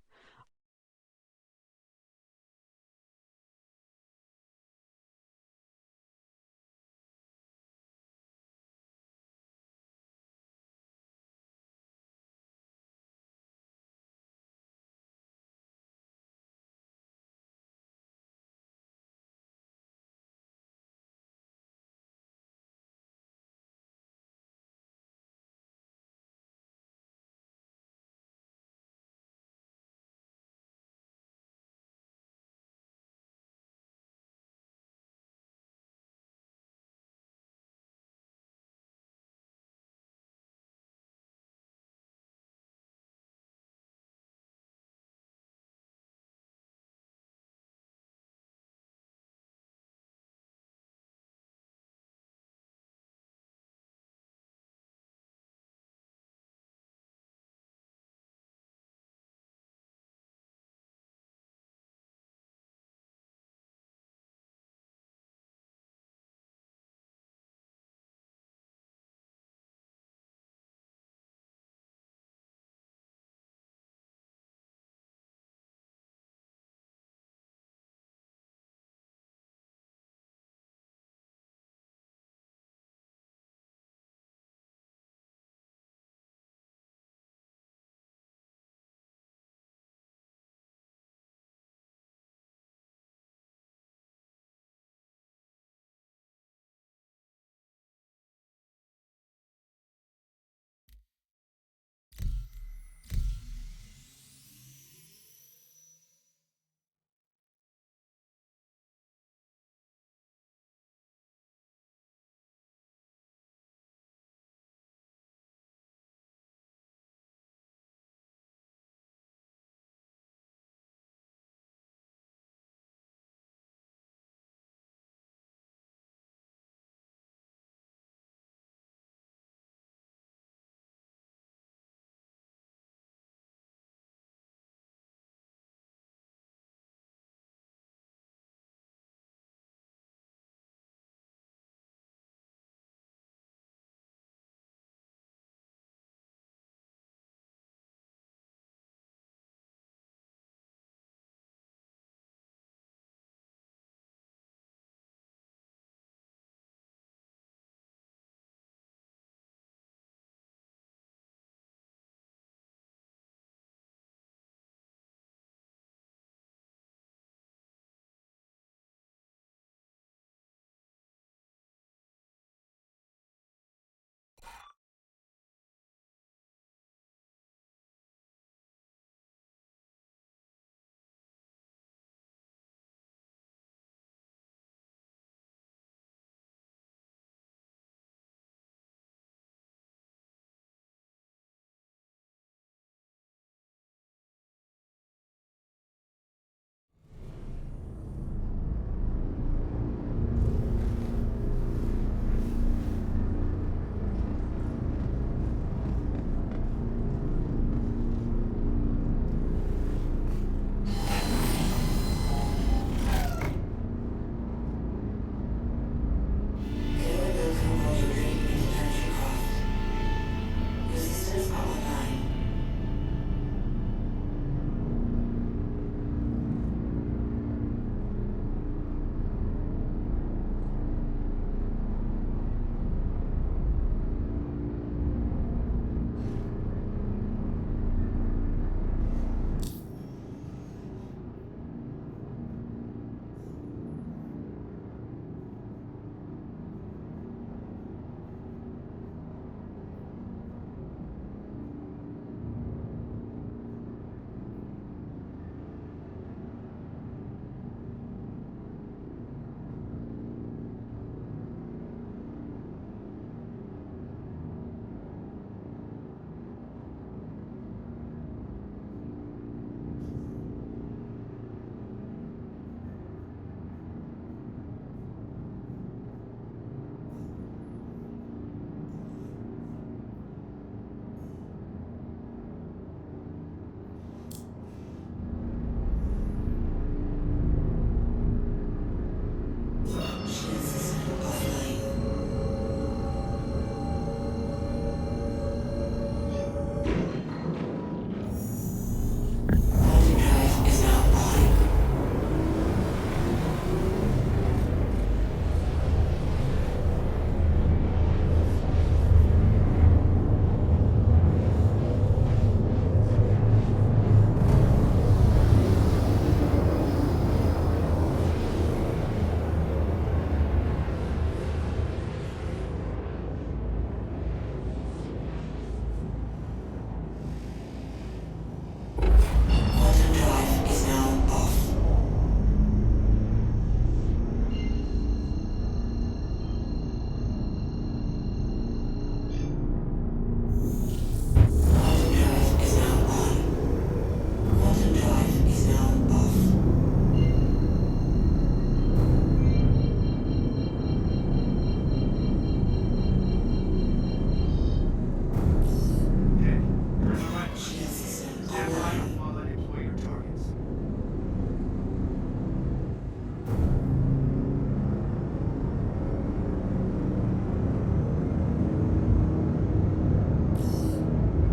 One. while I deploy your targets.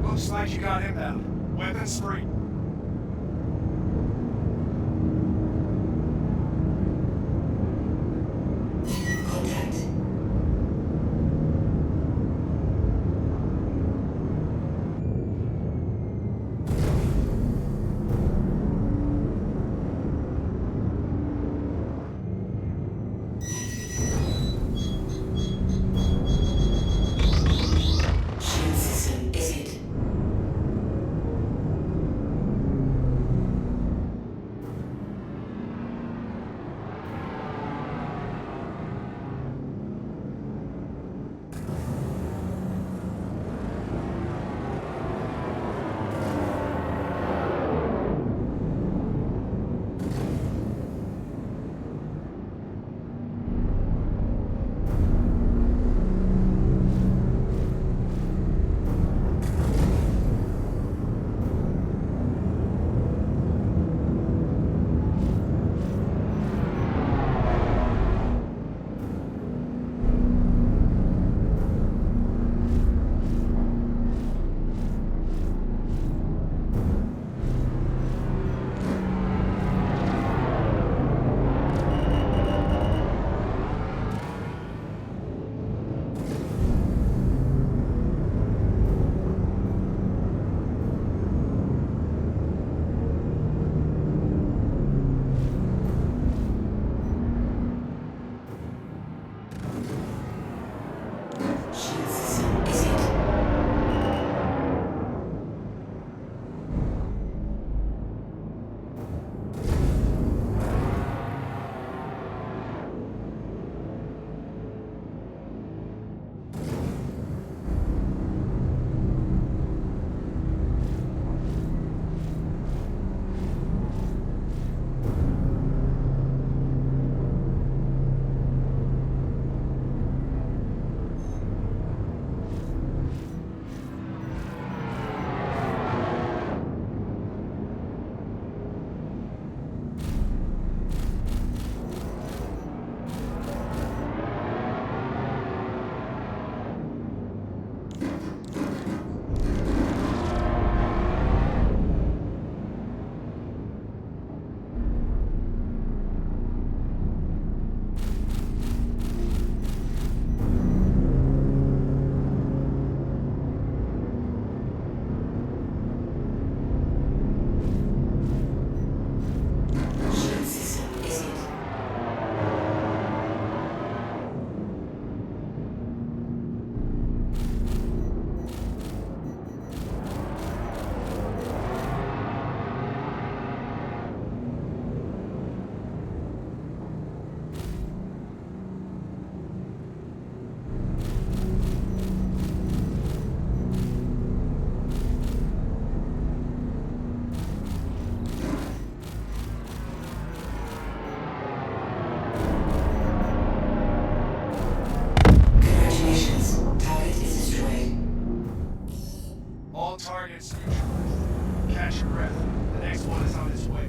Looks like you got inbound. Weapons free. Contact. Shield system exit. Shield system exit. Shield system exit. Congratulations. Target is destroyed. All targets neutralized. Catch your breath. The next one is on its way.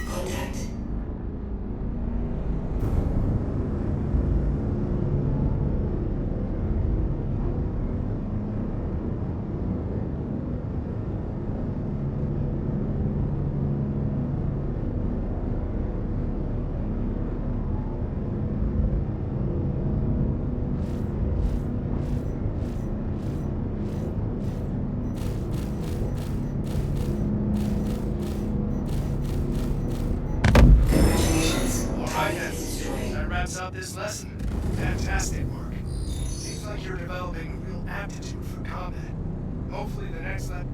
Contact. Congratulations. All right Target then. is destroyed. That wraps up this lesson. Fantastic work. Seems like you're developing a real aptitude for combat. Hopefully the next lap.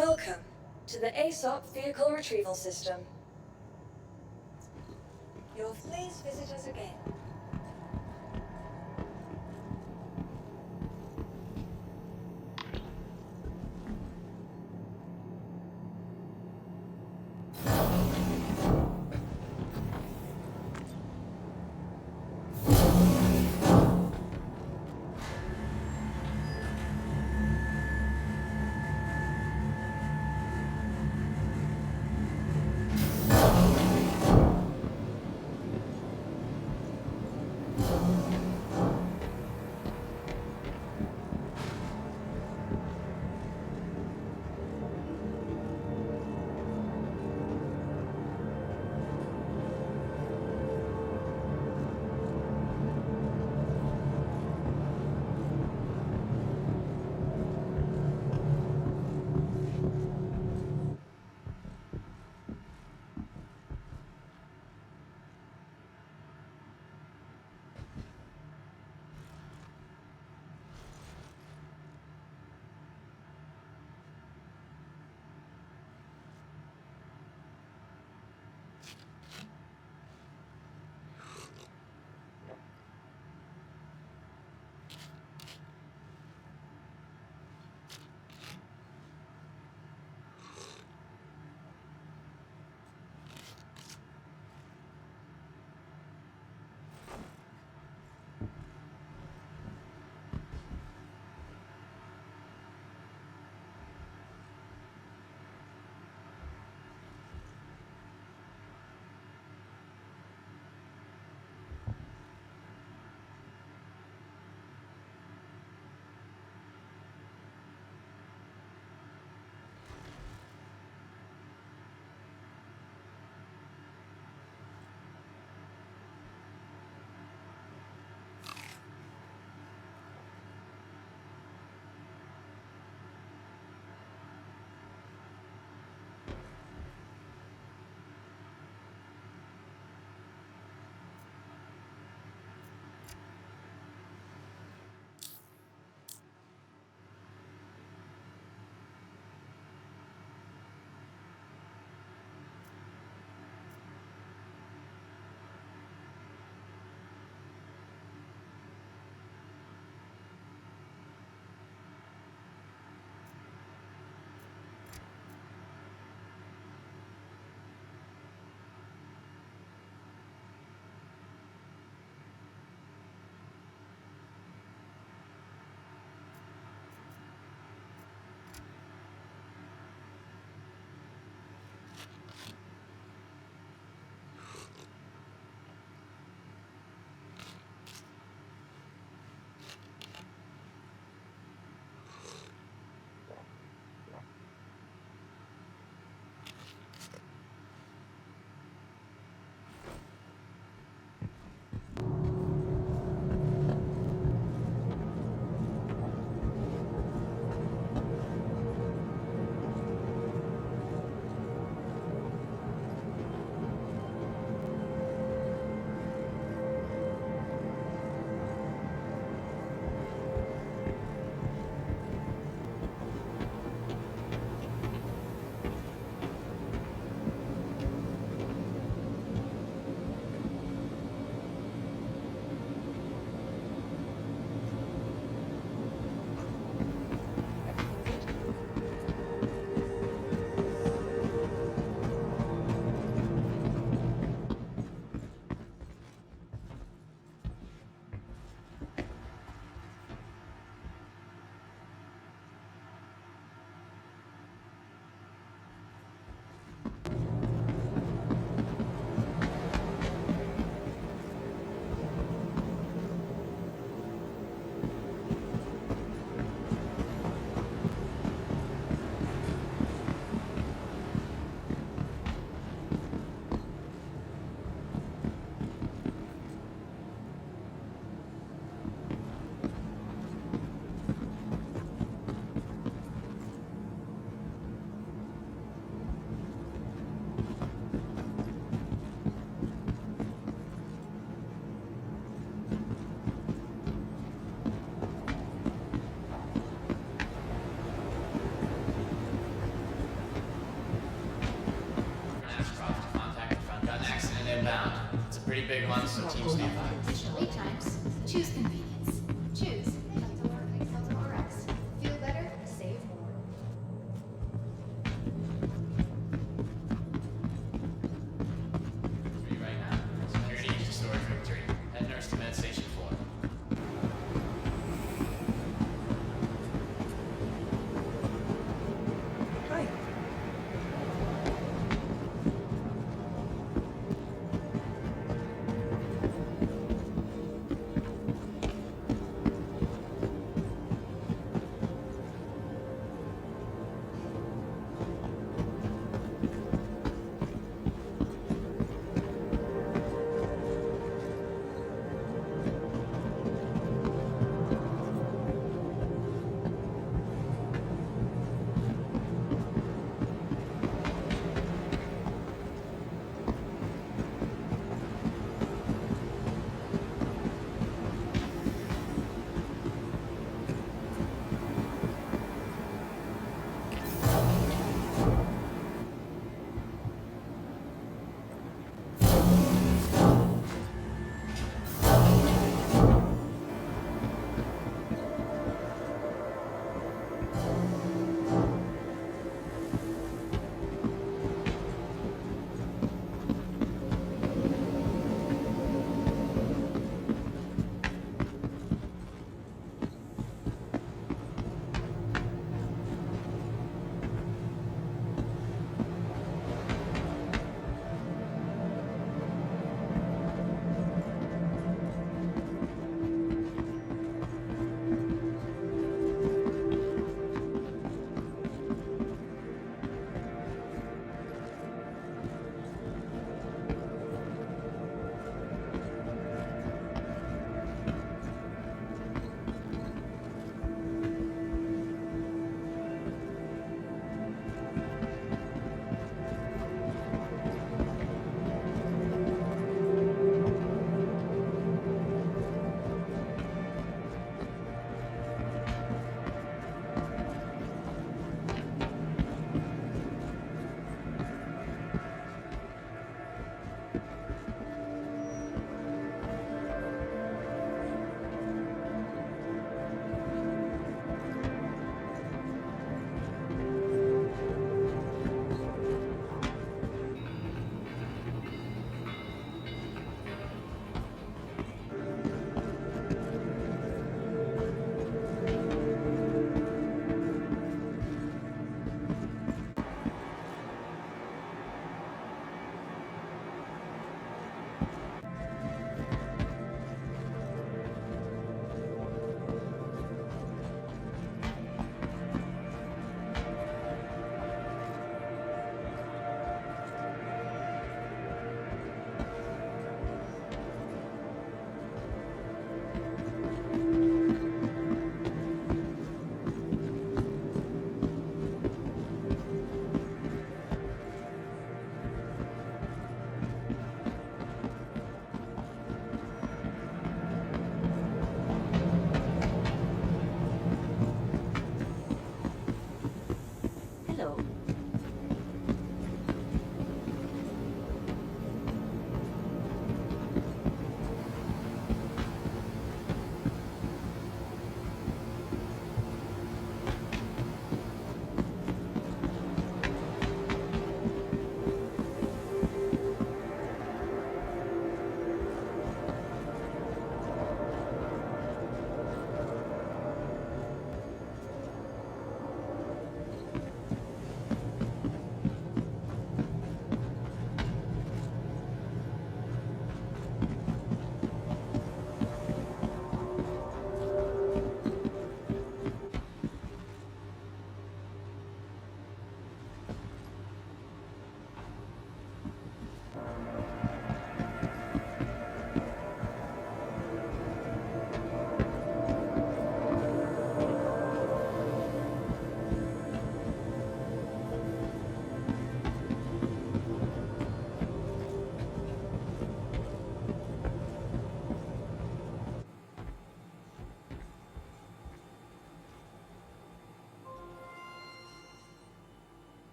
Welcome to the ASOP Vehicle Retrieval System. Please visit us again. Pretty big one, so team stand by. Additional wait times. Choose convenience. Choose Delta RX. Feel better, save more. Three right now. Security to storage victory. Head nurse to med station 4. Hi.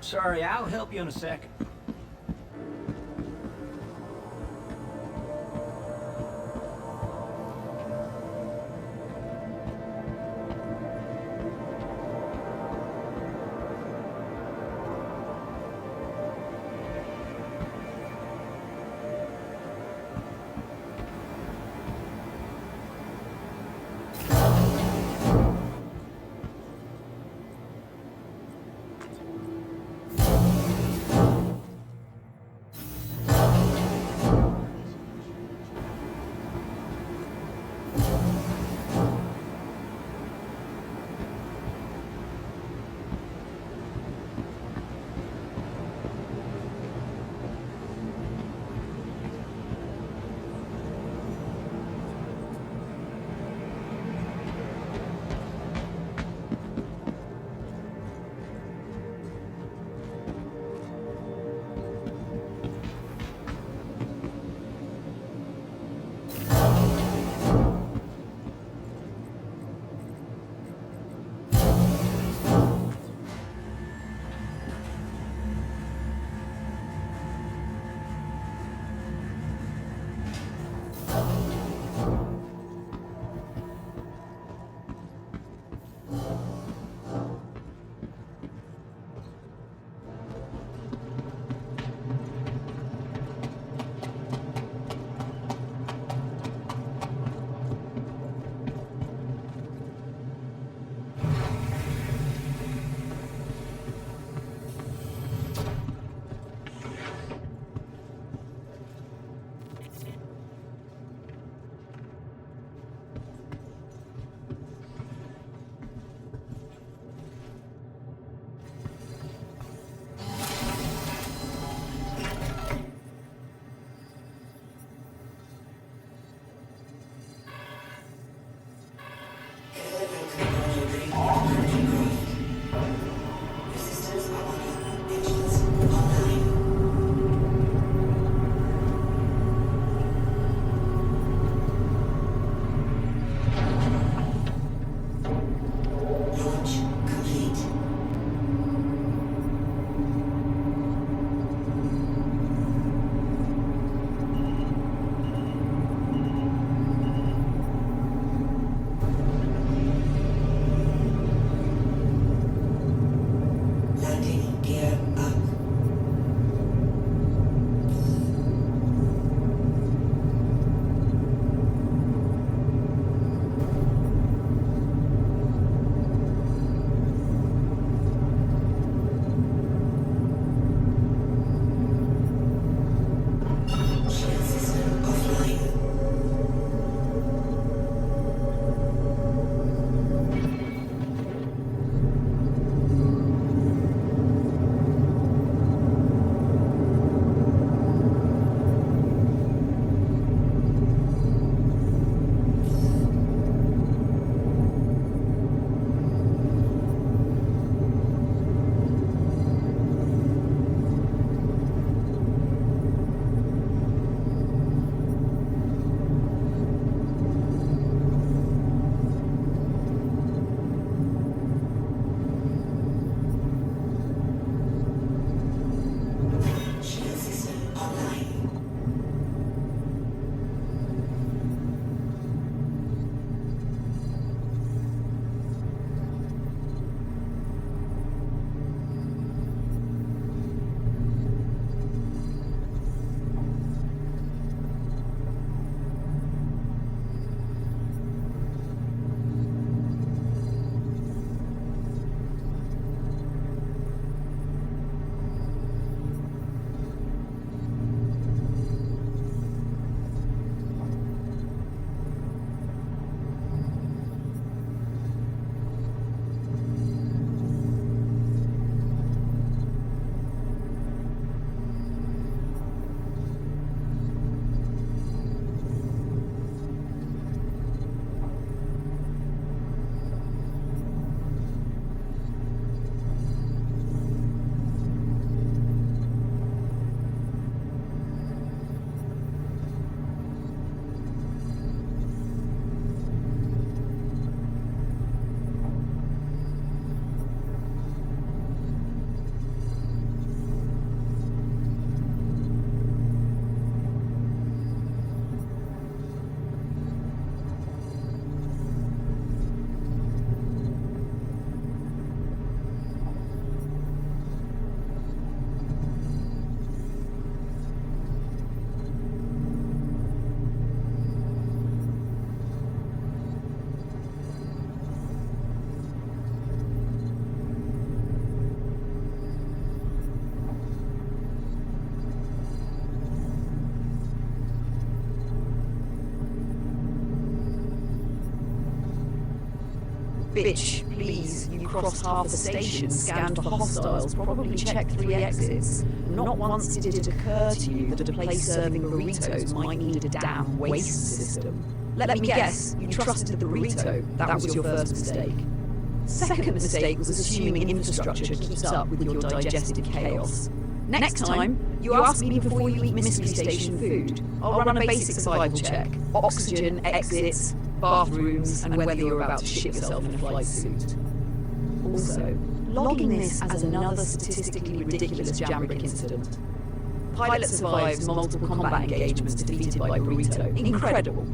Sorry, I'll help you in a sec. Bitch, please, you crossed half the station, scanned for hostiles, probably checked 3 exits. Not once did it occur to you that a place serving burritos might need a damn waste system. Let me guess, you trusted the burrito. That was your first mistake. Second mistake was assuming infrastructure keeps up with your digestive chaos. Next time, you ask me before you eat mystery station food. I'll run a basic survival check. Oxygen, exits, bathrooms, and whether you're about to shit yourself in a flight suit. Also, logging this as another statistically ridiculous Jambrick incident. Pilot survives multiple combat engagements defeated by burrito. Incredible.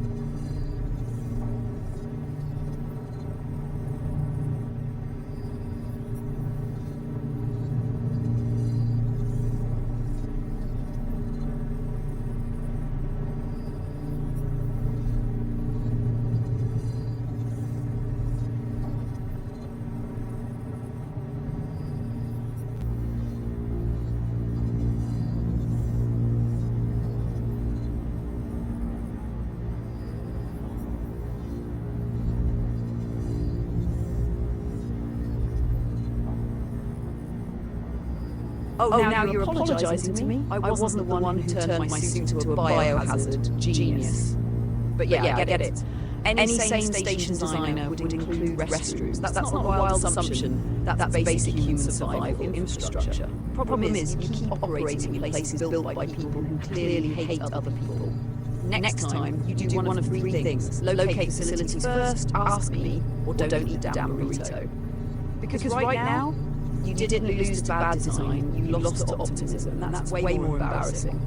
Oh, now you're apologising to me? I wasn't the one who turned my suit into a biohazard. Genius. But yeah, I get it. Any sane station designer would include restrooms. That's not a wild assumption. That's basic human survival infrastructure. Problem is, you keep operating in places built by people who clearly hate other people. Next time, you do one of 3 things. Locate facilities first, ask me, or don't eat the damn burrito. Because right now, you didn't lose to bad design, you lost to optimism. That's way more embarrassing.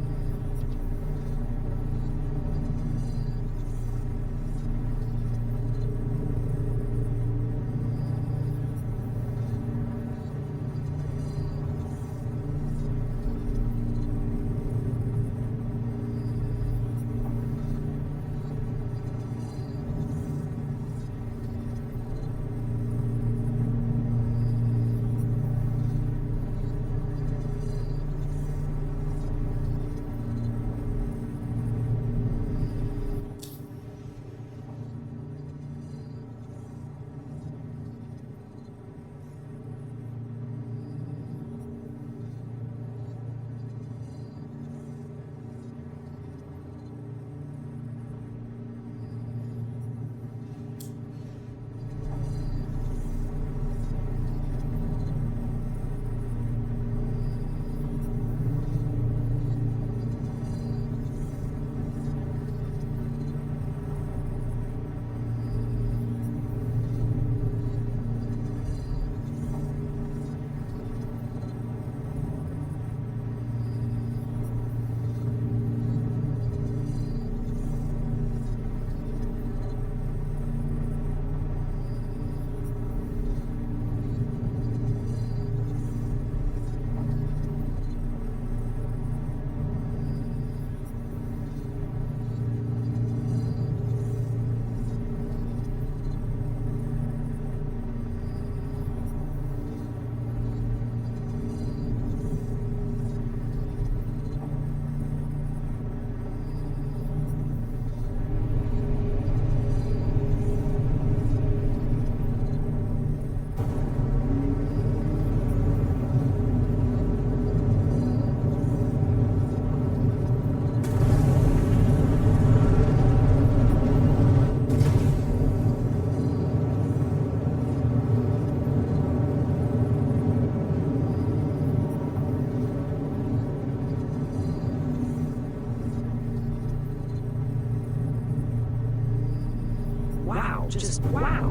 Just wow.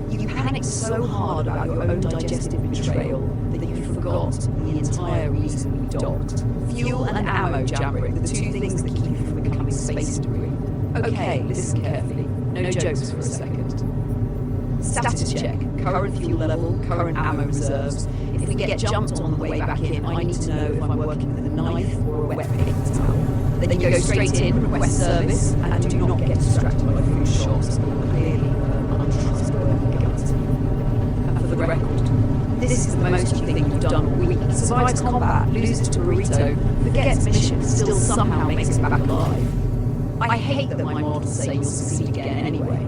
You panicked so hard about your own digestive betrayal that you forgot the entire reason you docked. Fuel and ammo, Jambrick, the 2 things that keep you from becoming space debris. Okay, listen carefully. No jokes for a second. Status check. Current fuel level, current ammo reserves. If we get jumped on the way back in, I need to know if I'm working with a knife or a wet paper towel. Then you go straight in, request service, and do not get distracted by food shots. Clearly untrustworthy gut. And for the record, this is the most you think you've done all week. Survives combat, loses to burrito, forgets mission, still somehow makes it back alive. I hate that my models say you'll succeed again anyway.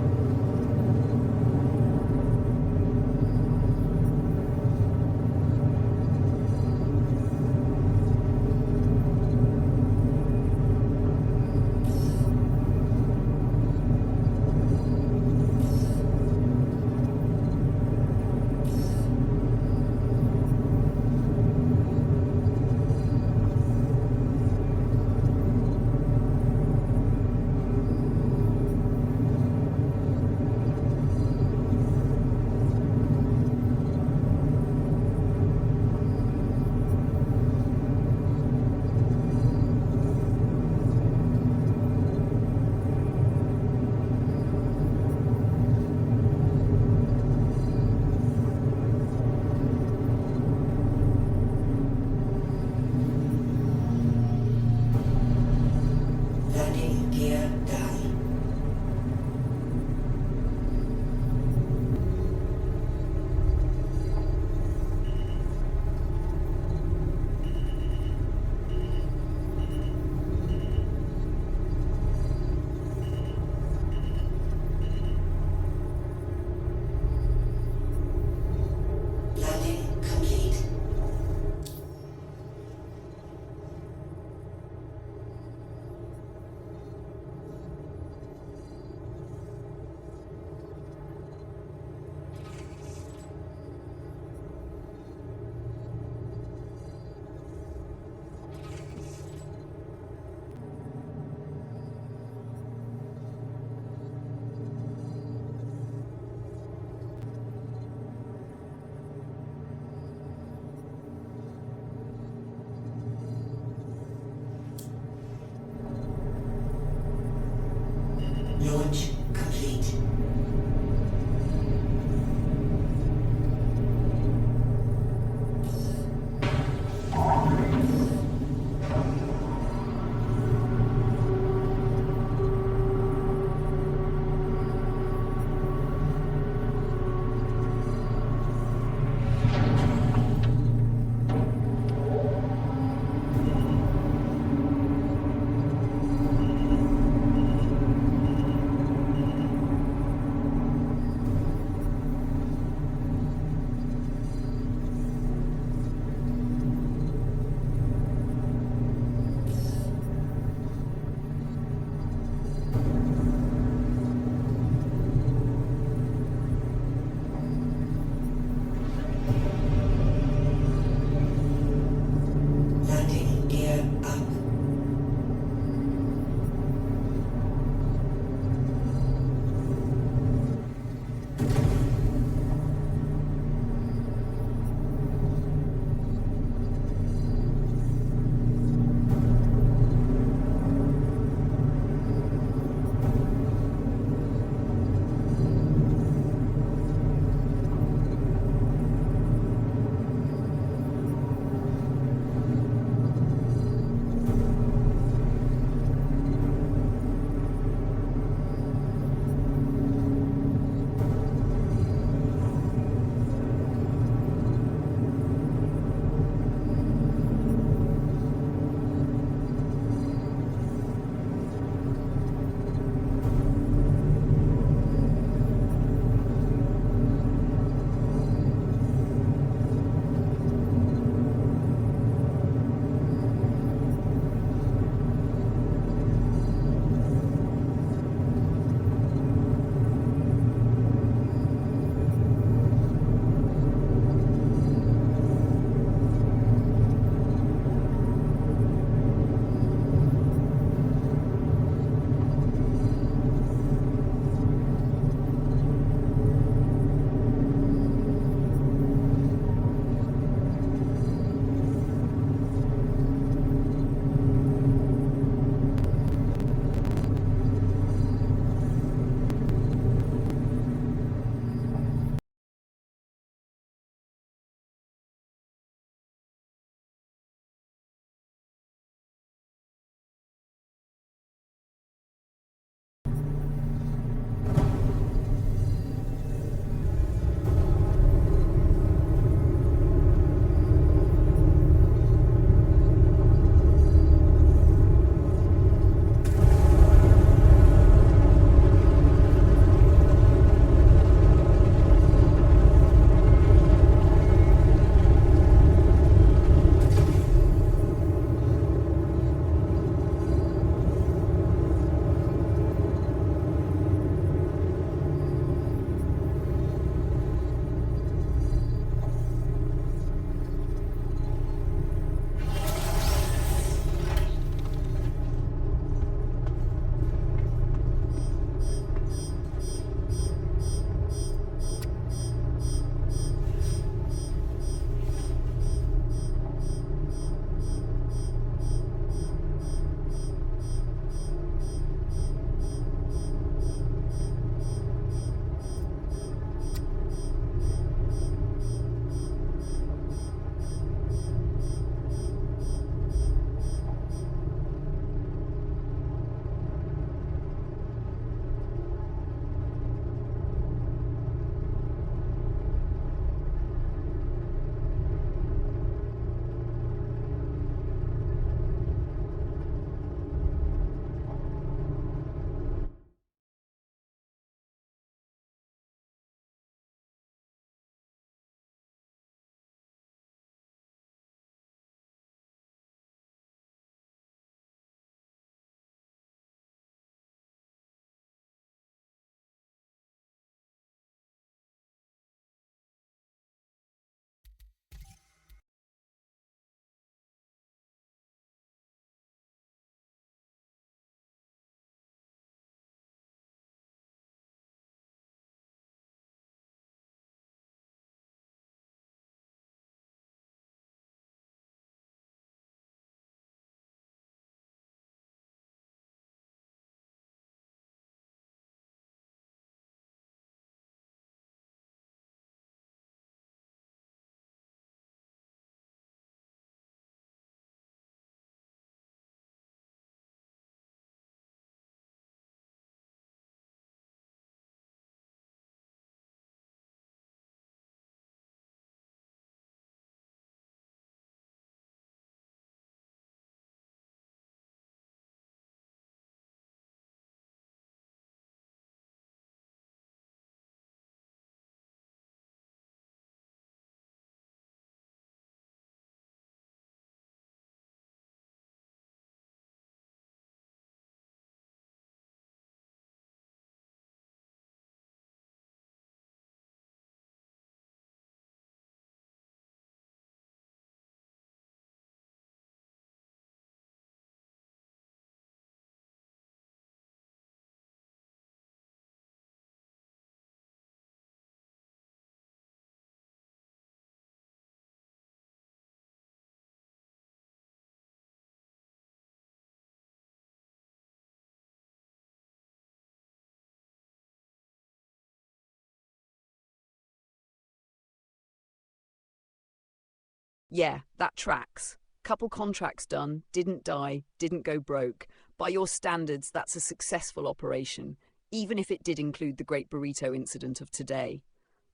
Yeah, that tracks. Couple contracts done, didn't die, didn't go broke. By your standards, that's a successful operation, even if it did include the Great Burrito incident of today.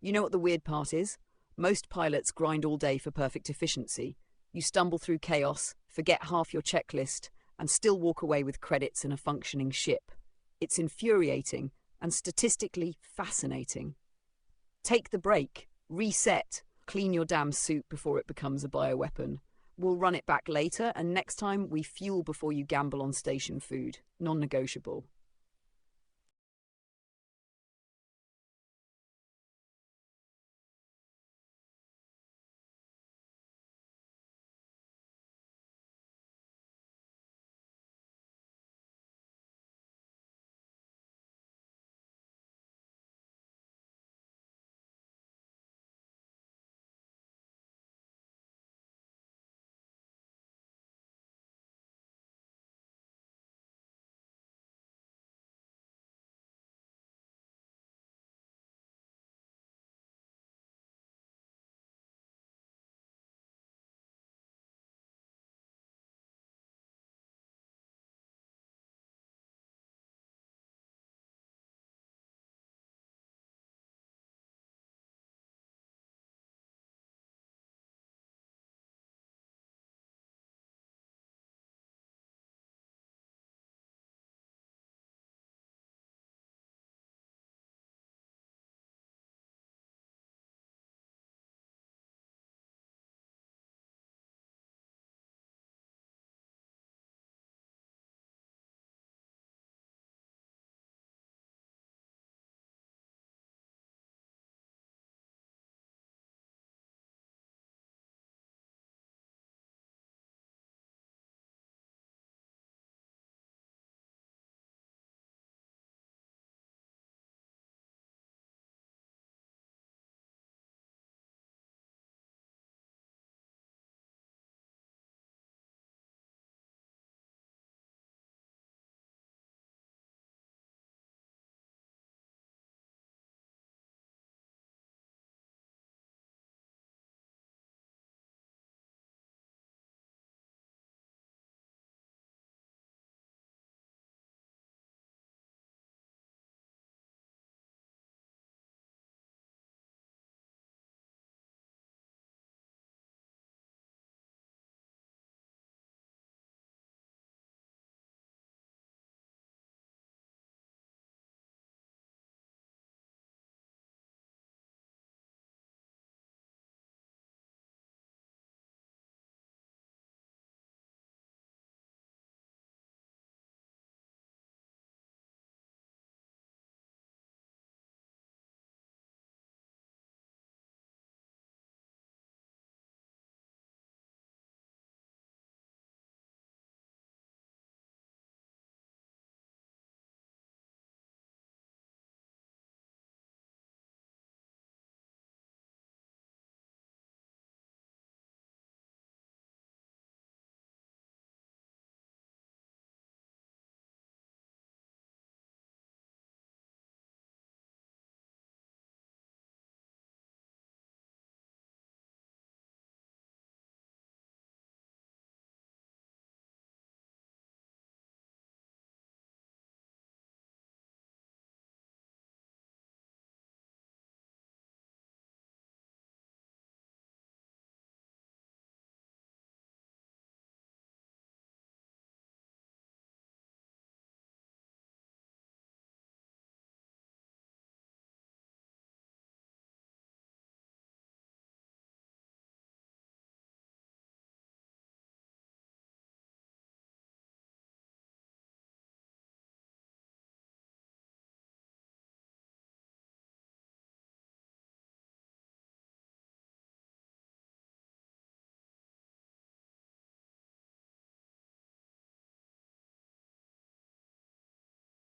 You know what the weird part is? Most pilots grind all day for perfect efficiency. You stumble through chaos, forget half your checklist, and still walk away with credits and a functioning ship. It's infuriating and statistically fascinating. Take the break, reset, clean your damn suit before it becomes a bioweapon. We'll run it back later, and next time we fuel before you gamble on station food. Non-negotiable.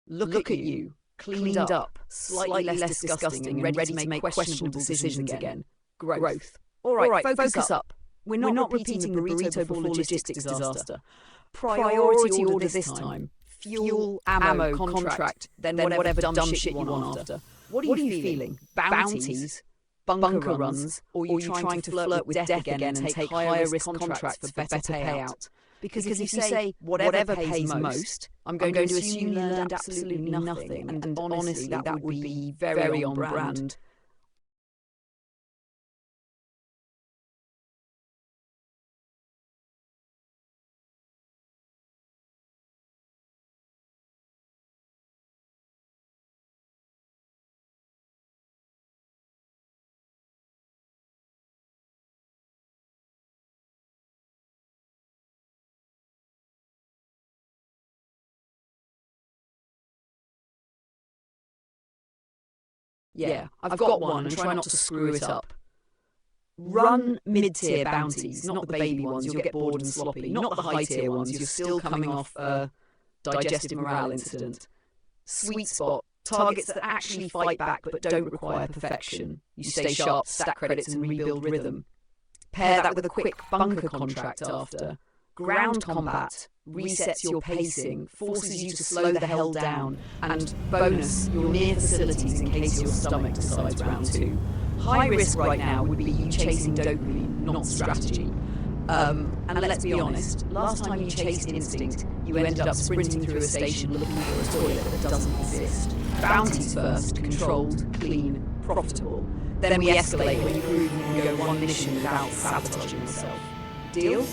Look at you, cleaned up, slightly less disgusting and ready to make questionable decisions again. Growth. All right, focus up. We're not repeating the burrito before logistics disaster. Priority order this time. Fuel, ammo, contract, then whatever dumb shit you want after. What are you feeling? Bounties? bunker runs, or you trying to flirt with death again and take higher risk contracts for better payout. Because if you say whatever pays most, I'm going to assume you learned absolutely nothing, and honestly, that would be very on brand. Yeah, I've got one, and try not to screw it up. Run mid-tier bounties, not the baby ones, you'll get bored and sloppy. Not the high-tier ones, you're still coming off a digestive morale incident. Sweet spot, targets that actually fight back but don't require perfection. You stay sharp, stack credits and rebuild rhythm. Pair that with a quick bunker contract after. Ground combat resets your pacing, forces you to slow the hell down, and bonus, you're near facilities in case your stomach decides round 2. High risk right now would be you chasing dopamine, not strategy. And let's be honest, last time you chased instinct, you ended up sprinting through a station looking for a toilet that doesn't exist. Bounties first, controlled, clean, profitable. Then we escalate when you prove you can go one mission without sabotaging yourself. Deal?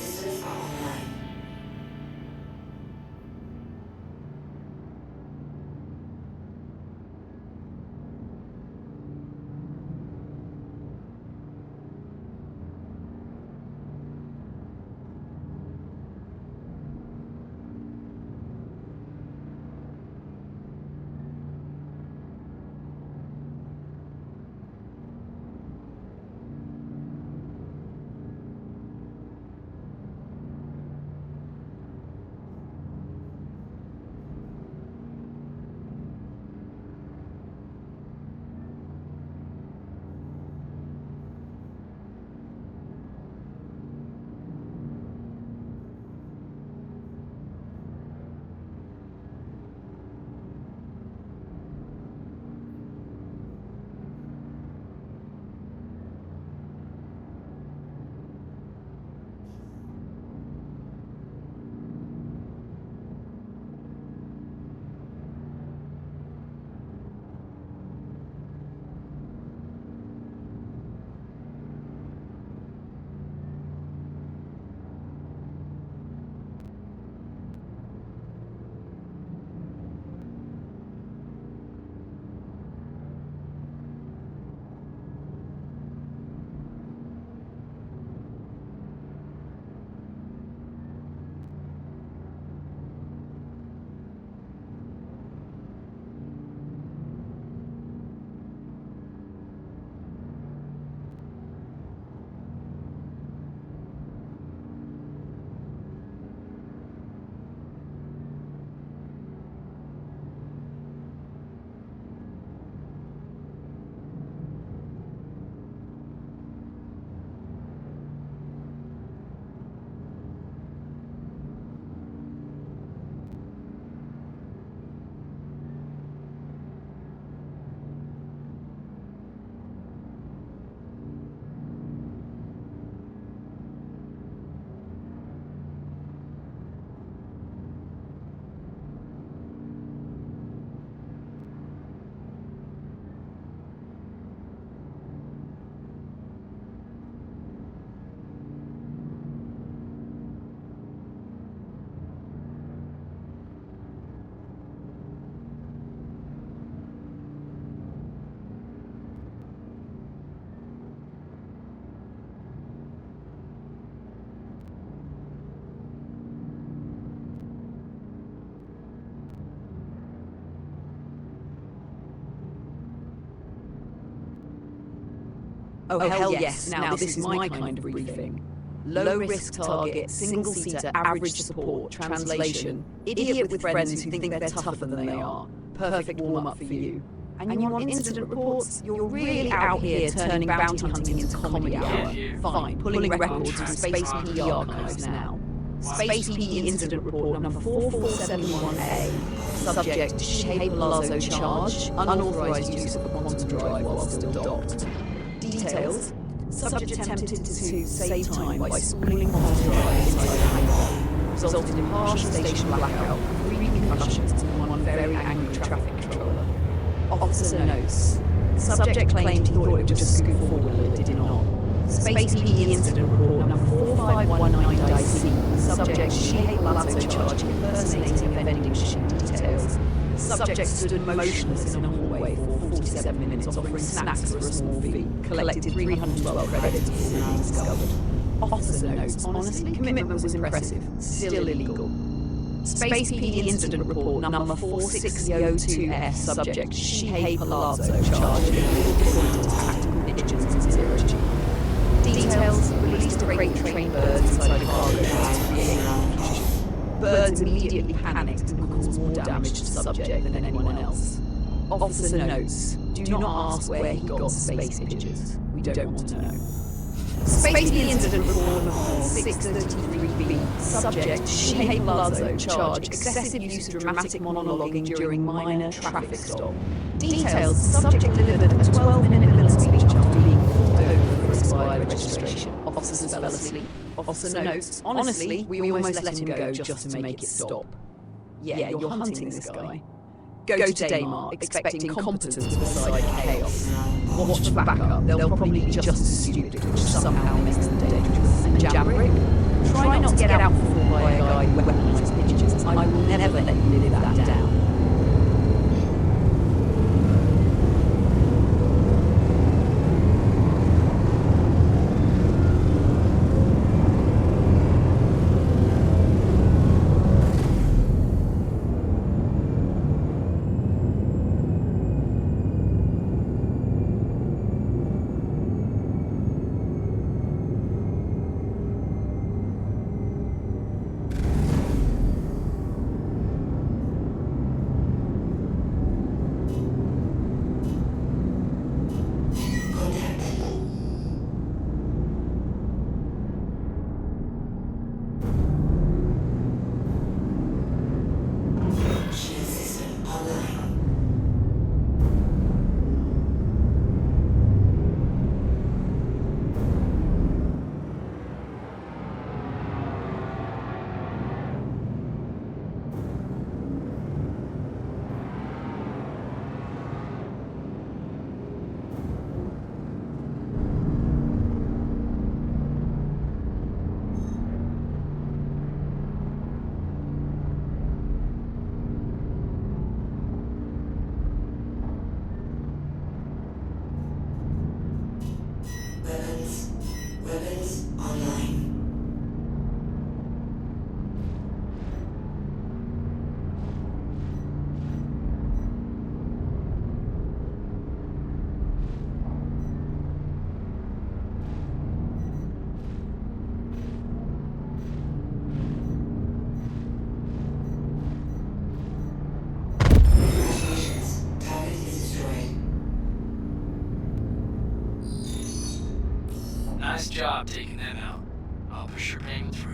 Oh, hell yes. Now this is my kind of briefing. Low-risk target, single-seater, average support, translation. Idiot with friends who think they're tougher than they are. Perfect warm-up for you. And you want incident reports? You're really out here turning bounty hunting into comedy hour. Fine, pulling records from Space PD archives now. Space PD incident report number 4471A. Subject, Shea Palazzo charge, unauthorized use of a quantum drive while still docked. Details. Subject attempted to save time by spooling on drive inside the hangar, resulted in partial station blackout, 3 concussions and 1 very angry traffic controller. Officer notes. Subject claimed he thought it would just scoot forward a little, did not. Space PD incident report number 4519-IC. Subject Shihei Palazzo charge impersonating a vending machine. Details. Subject stood motionless in a hallway for 47 minutes offering snacks for a small fee. Collected 312 credits before being discovered. Officer notes. Honestly, commitment was impressive. Still illegal. Space PD incident report number 4602F. Subject Shihei Palazzo charge illegal tactical negligence in 0G. Details. Released a crate of trained birds inside the cargo bay to create confusion. Birds immediately panicked and caused more damage to the subject than anyone else. Officer notes. Do not ask where he got space pictures. We don't want to know. Space the incident report number 633B. Subject Shihei Palazzo charge excessive use of dramatic monologuing during minor traffic stop. Details. Subject delivered a 12-minute little speech after being pulled over for expired registration. Officers fell asleep. Officer notes. Honestly, we almost let him go just to make it stop. Yeah, you're hunting this guy. Go to Daymar, expecting competence beside chaos. Watch for backup, they'll probably be just as stupid, which somehow makes them dangerous. And Jambrick, try not to get outfought by a guy who weaponized pigeons. I will never let you live that down. Weapons online. Congratulations. Target is destroyed. Nice job taking them out. I'll push your payment through.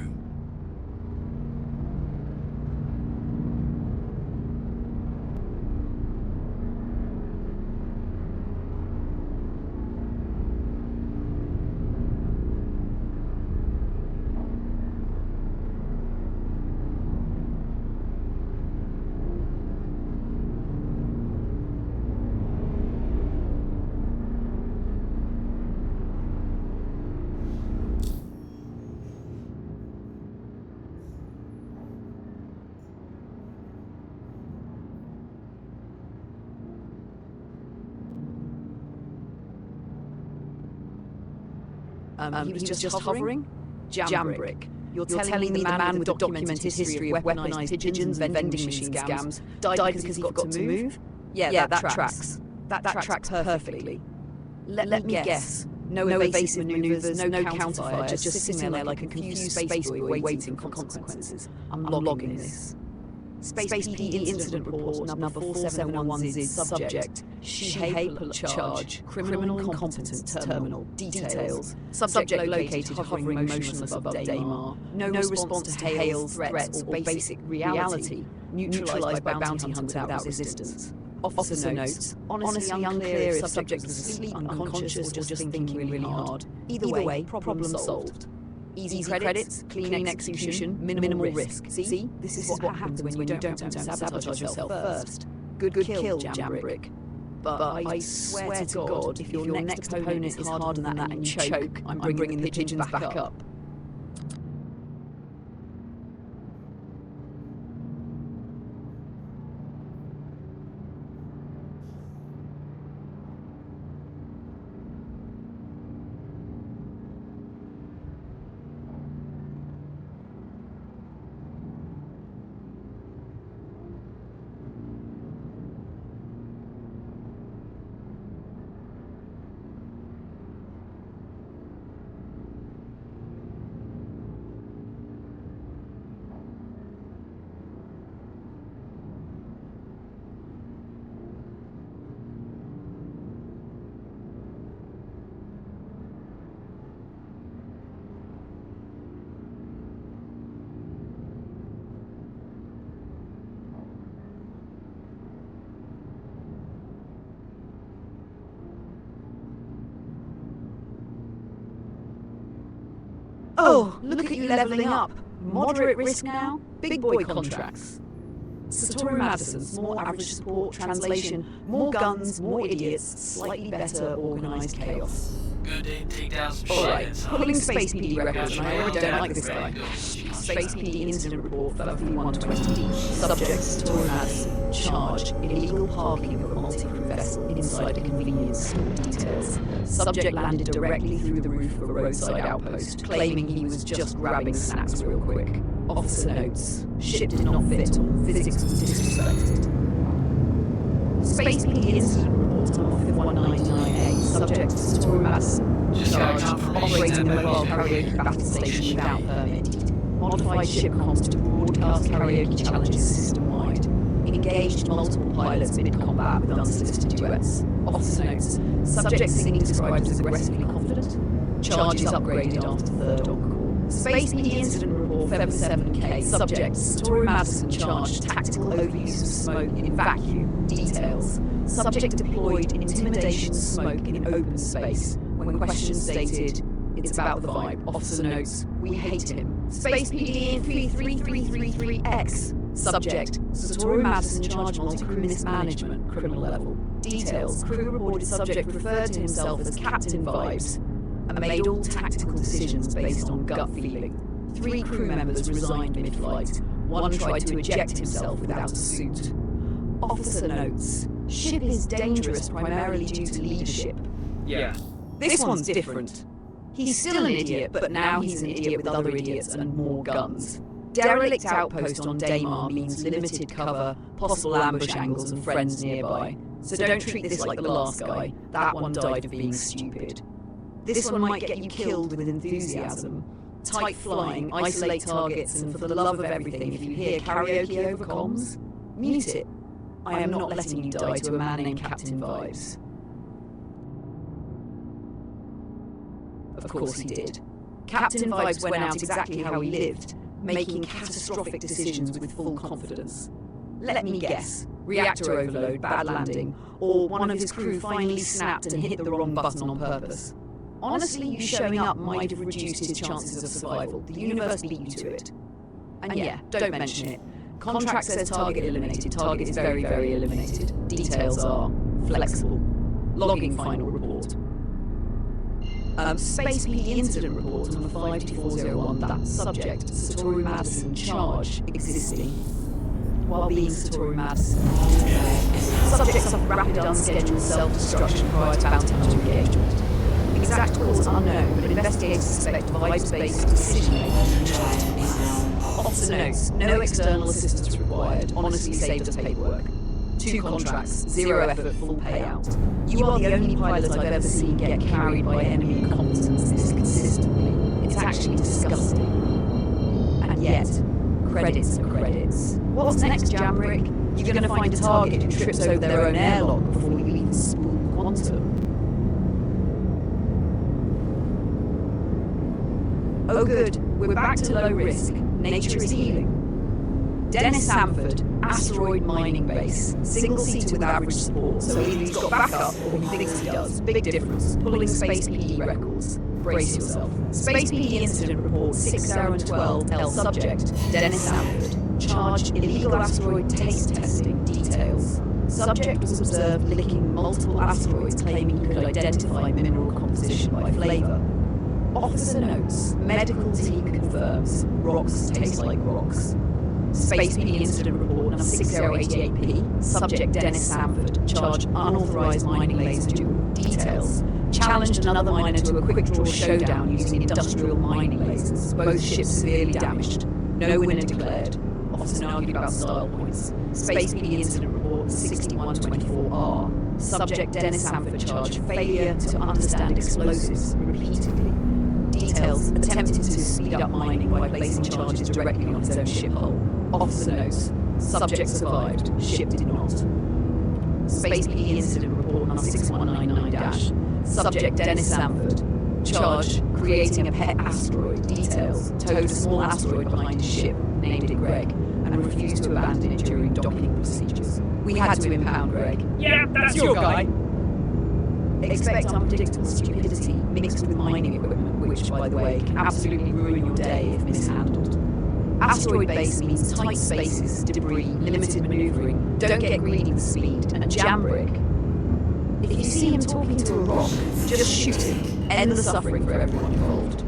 He was just hovering? Jambrick. You're telling me the man with the documented history of weaponized pigeons and vending machine scams died because he forgot to move? Yeah, that tracks. That tracks perfectly. Let me guess. No evasive maneuvers, no counterfire, just sitting there like a confused space boy waiting for consequences. I'm logging this. Space PD incident report number 4710 subject Shihei charge criminal incompetence terminal details subject located hovering motionless above Daymar, no response to hails, threats or basic reality, neutralized by bounty hunter without resistance. Officer notes, honestly unclear if subject was asleep, unconscious, or just thinking really hard. Either way, problem solved. Easy credits, clean execution, minimal risk. See? This is what happens when you don't sabotage yourself first. Good kill, Jambrick. But I swear to God, if your next opponent is harder than that and you choke, I'm bringing the pigeons back up. Oh, look at you leveling up. Moderate risk now, big boy contracts. Satoru Madison, small average support, translation, more guns, more idiots, slightly better organised chaos. Good day, take down some Alright, shit. pulling Space PD records, and I already don't like this guy. Space PD incident report for 120. Subject, Satoru Madison, charge, illegal parking of a multi-crew vessel inside a convenience store. Details. Subject landed directly through the roof of a roadside outpost, claiming he was just grabbing snacks real quick. Officer notes, ship did not fit or physics was disrespected. Space PD incident report on 199A, subject Satoru Madison, Just got charged, confirmation operating a that mobile karaoke battle station without permit. Modified ship comms to broadcast karaoke challenges system-wide. Engaged multiple pilots mid-combat with unsolicited duets. Officer notes, subject singing described as aggressively confident. Charges upgraded after third on call. Space PD incident report Feb 7K. Subject, Satoru Madison charged tactical overuse of smoke in vacuum. Details. Subject deployed intimidation smoke in open space. When questions stated, it's about the vibe. Officer notes, we hate him. Space PD in 33333X. Subject, Satoru Madison charged multi-crew mismanagement, criminal level. Details, crew reported subject referred to himself as Captain Vibes and made all tactical decisions based on gut feeling. 3 crew members resigned mid-flight. 1 tried to eject himself without a suit. Officer notes, ship is dangerous primarily due to leadership. Yeah. This one's different. He's still an idiot, but now he's an idiot with other idiots and more guns. Derelict outpost on Daymar means limited cover, possible ambush angles and friends nearby. So don't treat this like the last guy. That one died of being stupid. This one might get you killed with enthusiasm. Tight flying, isolate targets, and for the love of everything, if you hear karaoke over comms, mute it. I am not letting you die to a man named Captain Vibes. Of course he did. Captain Vibes went out exactly how he lived, making catastrophic decisions with full confidence. Let me guess. Reactor overload, bad landing, or one of his crew finally snapped and hit the wrong button on purpose. Honestly, you showing up might have reduced his chances of survival. The universe beat you to it. And yeah, don't mention it. Contract says target eliminated. Target is very, very eliminated. Details are flexible. Logging final report. Space PD incident report number 52401. That subject, Satoru Madison, charge existing. While being Satoru Madison. Subject suffered rapid unscheduled self-destruction prior to bounty hunter engagement. Exact cause unknown, but investigators suspect vibes-based decision-making. Officer notes, no external assistance required. Honestly saved us paperwork. 2 contracts, 0 effort, full payout. You are the only pilot I've ever seen get carried by enemy incompetence this consistently. It's actually disgusting. And yet, credits are credits. What's next, Jambrick? You're going to find a target who trips over their own airlock before you even spool quantum. Oh good, we're back to low risk. Nature is healing. Dennis Sanford, asteroid mining base. Single-seater with average support, so either he's got backup or he thinks he does. Big difference. Pulling Space PE records. Brace yourself. Space PE incident report 6012 L subject, Dennis Sanford. Charge illegal asteroid taste testing details. Subject was observed licking multiple asteroids claiming he could identify mineral composition by flavour. Officer notes, medical team confirms, rocks taste like rocks. Space PE incident report number 6088P, subject Dennis Sanford, charge unauthorised mining laser duel, details. Challenged another miner to a quick draw showdown using industrial mining lasers, both ships severely damaged. No winner declared. Officer argued about style points. Space PE incident report 6124R, subject Dennis Sanford charged failure to understand explosives repeatedly. Details, attempted to speed up mining by placing charges directly on his own ship hull. Officer notes, subject survived, ship did not. Space PE incident report number 6199-, subject Dennis Sanford, charge creating a pet asteroid, details, towed a small asteroid behind his ship, named it Greg, and refused to abandon it during docking procedures. We had to impound Greg. Yeah, that's your guy. Expect unpredictable stupidity mixed with mining equipment, which, by the way, can absolutely ruin your day if mishandled. Asteroid base means tight spaces, debris, limited manoeuvring. Don't get greedy with speed, and jam brake. If you see him talking to a rock, just shoot him. End the suffering for everyone involved.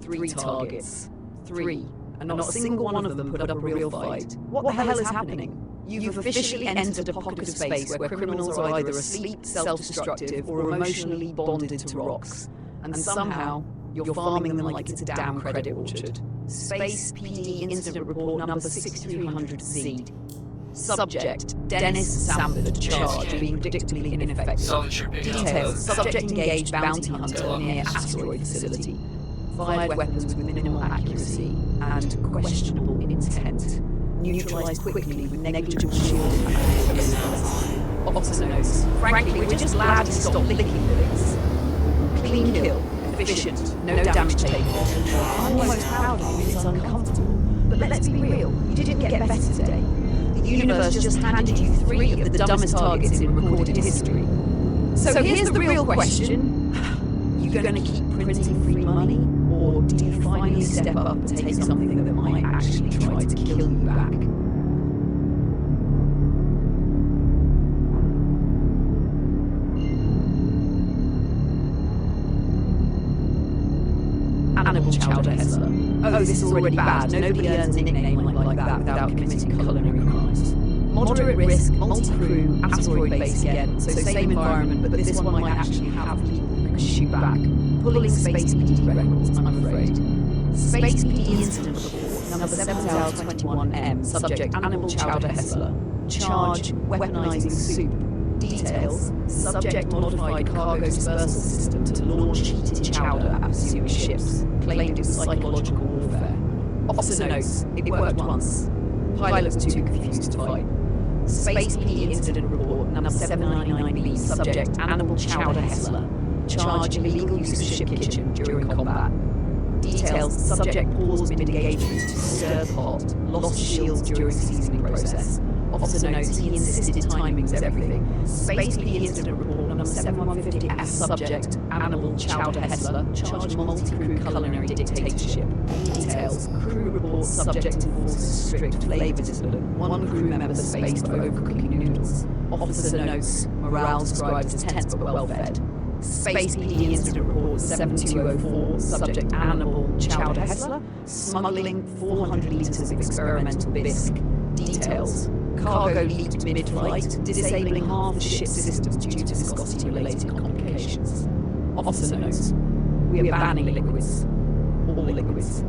Three targets. Three. And not a single one of them put up a real fight. What the hell is happening? You've officially entered a pocket of space where criminals are either asleep, self-destructive, or emotionally bonded to rocks. And somehow, you're farming them like it's a damn credit orchard. Space PD Incident Report number 6300Z. Subject, Dennis Sanford, charge, being predictably ineffective. Details, subject engaged bounty hunter near asteroid facility. Fired weapons with minimal accuracy and questionable intent. Neutralized quickly with negligible shield damage. Officer notes, frankly, we're just glad to stop licking things. Clean kill, efficient, no damage taken. I'm almost proud of you, it's uncomfortable. But let's be real, you didn't get better today. The universe just handed you 3 of the dumbest targets in recorded history. So here's the real question. You gonna keep printing free money? Or do you finally step up and take something that might actually try to kill you back? this is already bad. Nobody earns a nickname like that without committing culinary crimes. Moderate risk, multi-crew, asteroid base again, so same environment, but this one might actually have people who can shoot back. Pulling Space PD records, I'm afraid. Space PD incident report, number 7L21M, subject Animal Chowder Hessler. Charge, weaponizing soup. Details, subject modified cargo dispersal system to launch heated chowder at pursuing ships, claimed it was psychological warfare. Officer notes, it worked once. Pilot was too confused to fight. Space PD incident report, number 799B, subject Animal Chowder Hessler. Charge, illegal use of ship kitchen during combat. Details, subject paused mid-engagement to stir the pot, lost shields during seasoning process. Officer notes he insisted timing was everything. Space PD incident report number 7150F, subject Animal Chowder Hessler, charge multi-crew culinary dictatorship. Details, crew report subject enforces strict flavor discipline. One crew member spaced for overcooking noodles. Officer notes morale described as tense but well fed. Space PD incident report 7204, subject Animal Chowder Hessler, smuggling 400 litres of experimental bisque. Details, cargo leaked mid-flight, disabling half the ship's systems due to viscosity-related complications. Officer notes, we are banning liquids. All liquids.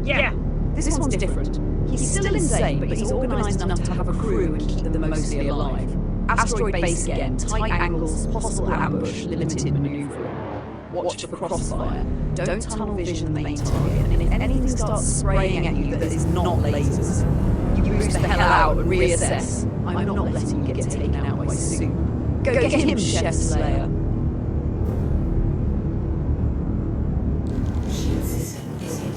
Yeah. This one's different. He's still insane, but he's organised enough to have a crew and keep them mostly alive. Asteroid base again, tight angles, possible ambush, limited manoeuvring. Watch for crossfire. Don't tunnel vision the main target, and if anything starts spraying at you that is not lasers, you boost the hell out and reassess. I'm not letting you get taken out by soup. Go get him, Chef Slayer. Shield system is hit.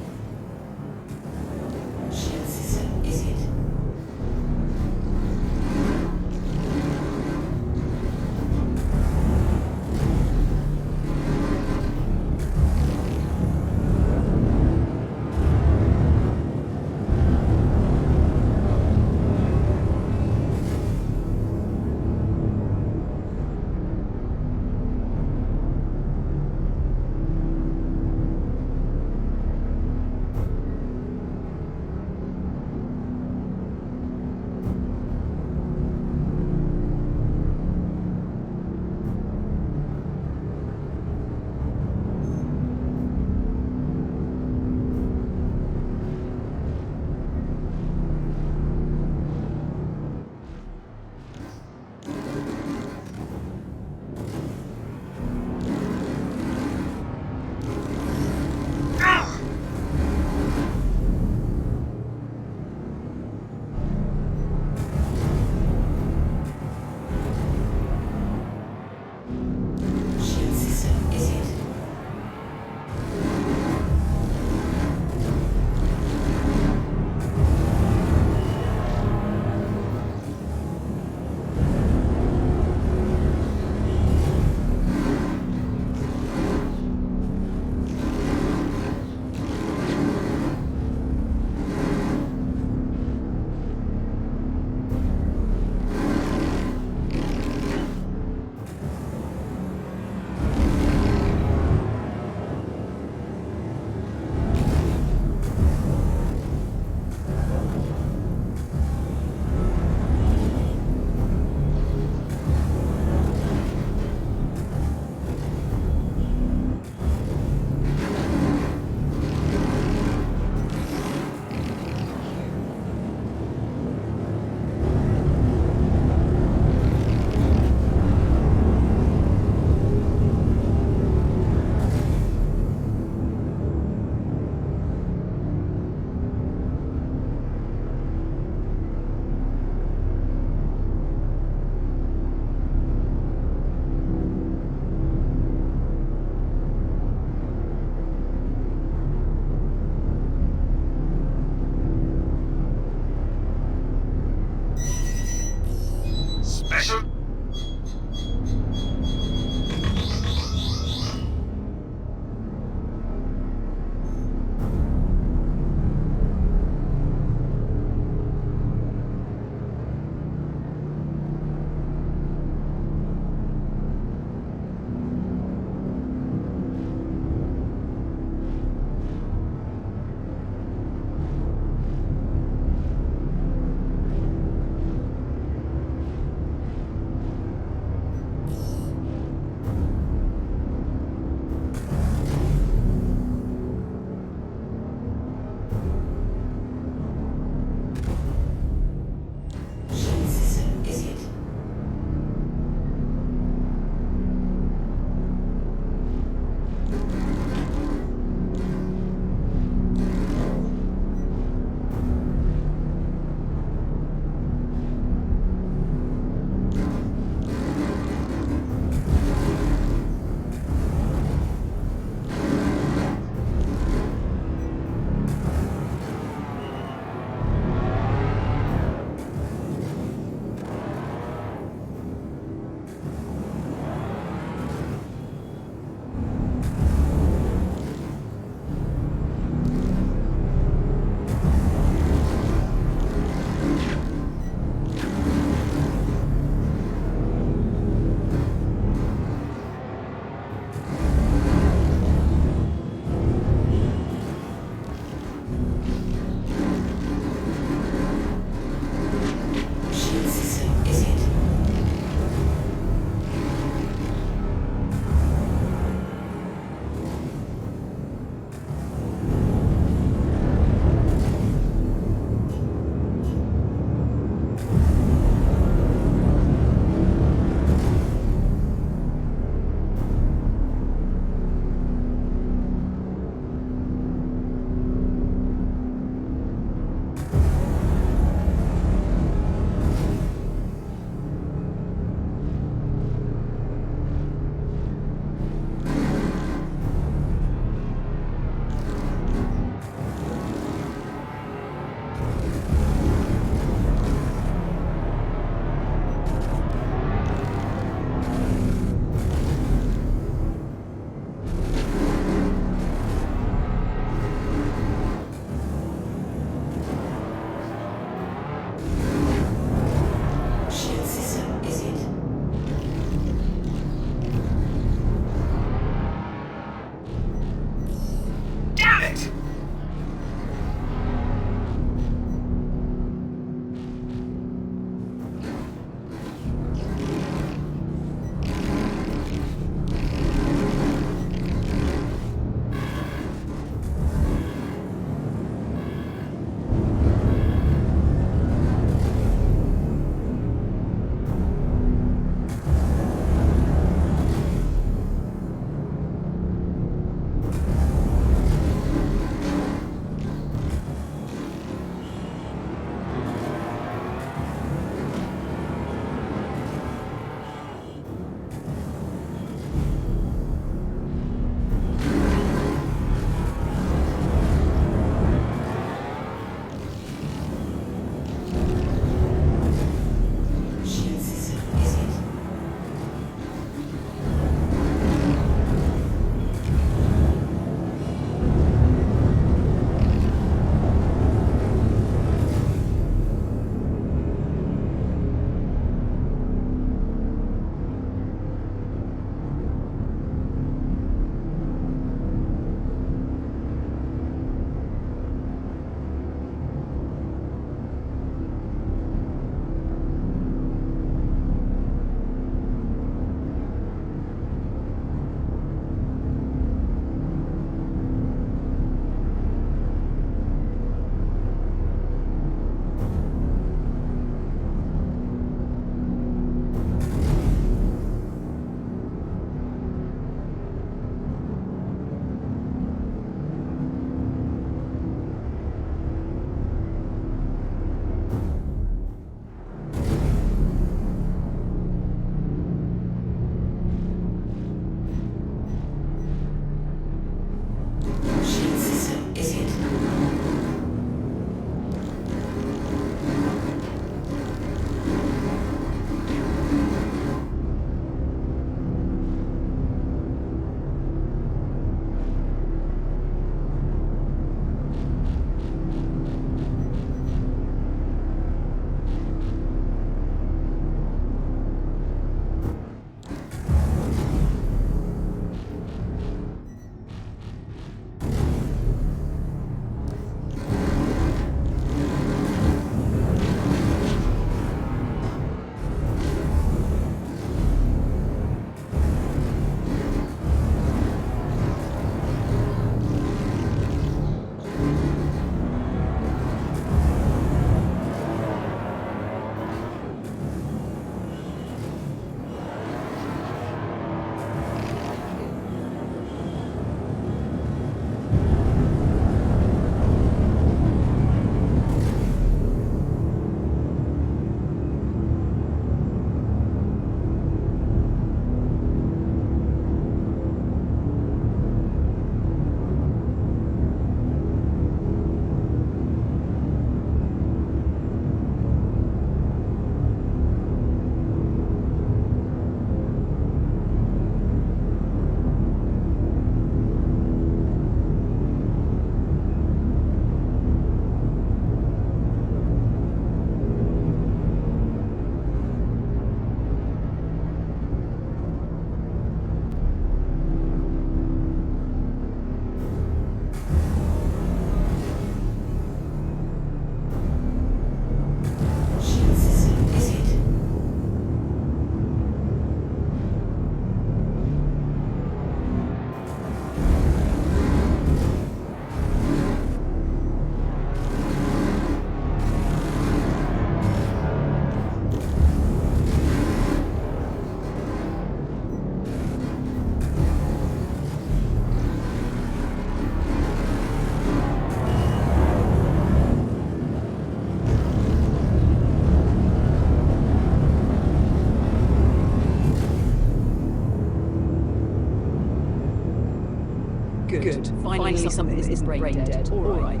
Good. Finally something that isn't brain dead. All right.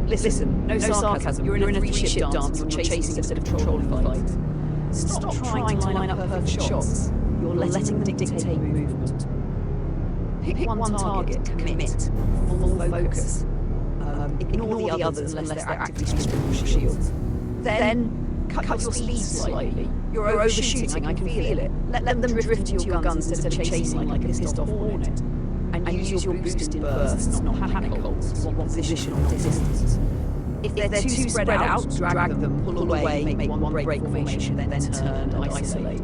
Listen, no sarcasm. You're in a three-ship dance. You're chasing instead of controlling the fight. Stop trying to line up perfect shots. You're letting them dictate movement. Pick one target, commit, full focus. Ignore the others unless they're actively stripping your shields. Then cut your speed slightly. You're overshooting, I can feel it. Let them drift to your guns instead of chasing like a pissed-off hornet. And use your boost in bursts, not panic holds. You want position, not distance. If they're too spread out, drag them, pull away, make one break formation, then turn and isolate.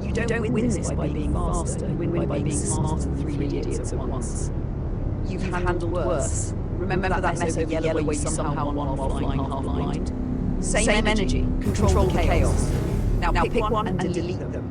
You don't win this by being faster, you win by being smarter than 3 idiots at once. You've handled worse. Remember that mess over yellow where you somehow won while flying half blind? Same energy, control the chaos. Now pick one and delete them.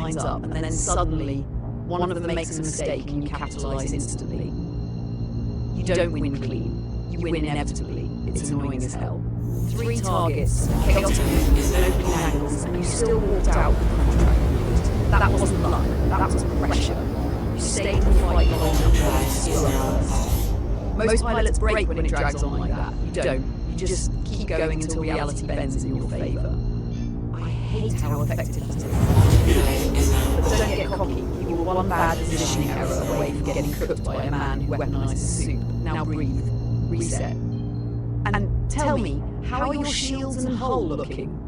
lines up, and then suddenly one of them makes a mistake and you capitalise instantly. You don't win clean. You win inevitably. It's annoying as hell. 3 targets, chaotic movements, and opening angles, and you still walked out with the contract. That wasn't luck. That was pressure. You stayed in the fight long enough to skill up first. Most pilots break when it drags on like that. You don't. You just keep going until reality bends in your favour. I hate how effective that is. But don't get cocky. You were one bad positioning error away from getting cooked by a man who weaponizes soup. Now breathe. Reset. And tell me, how are your shields and hull looking?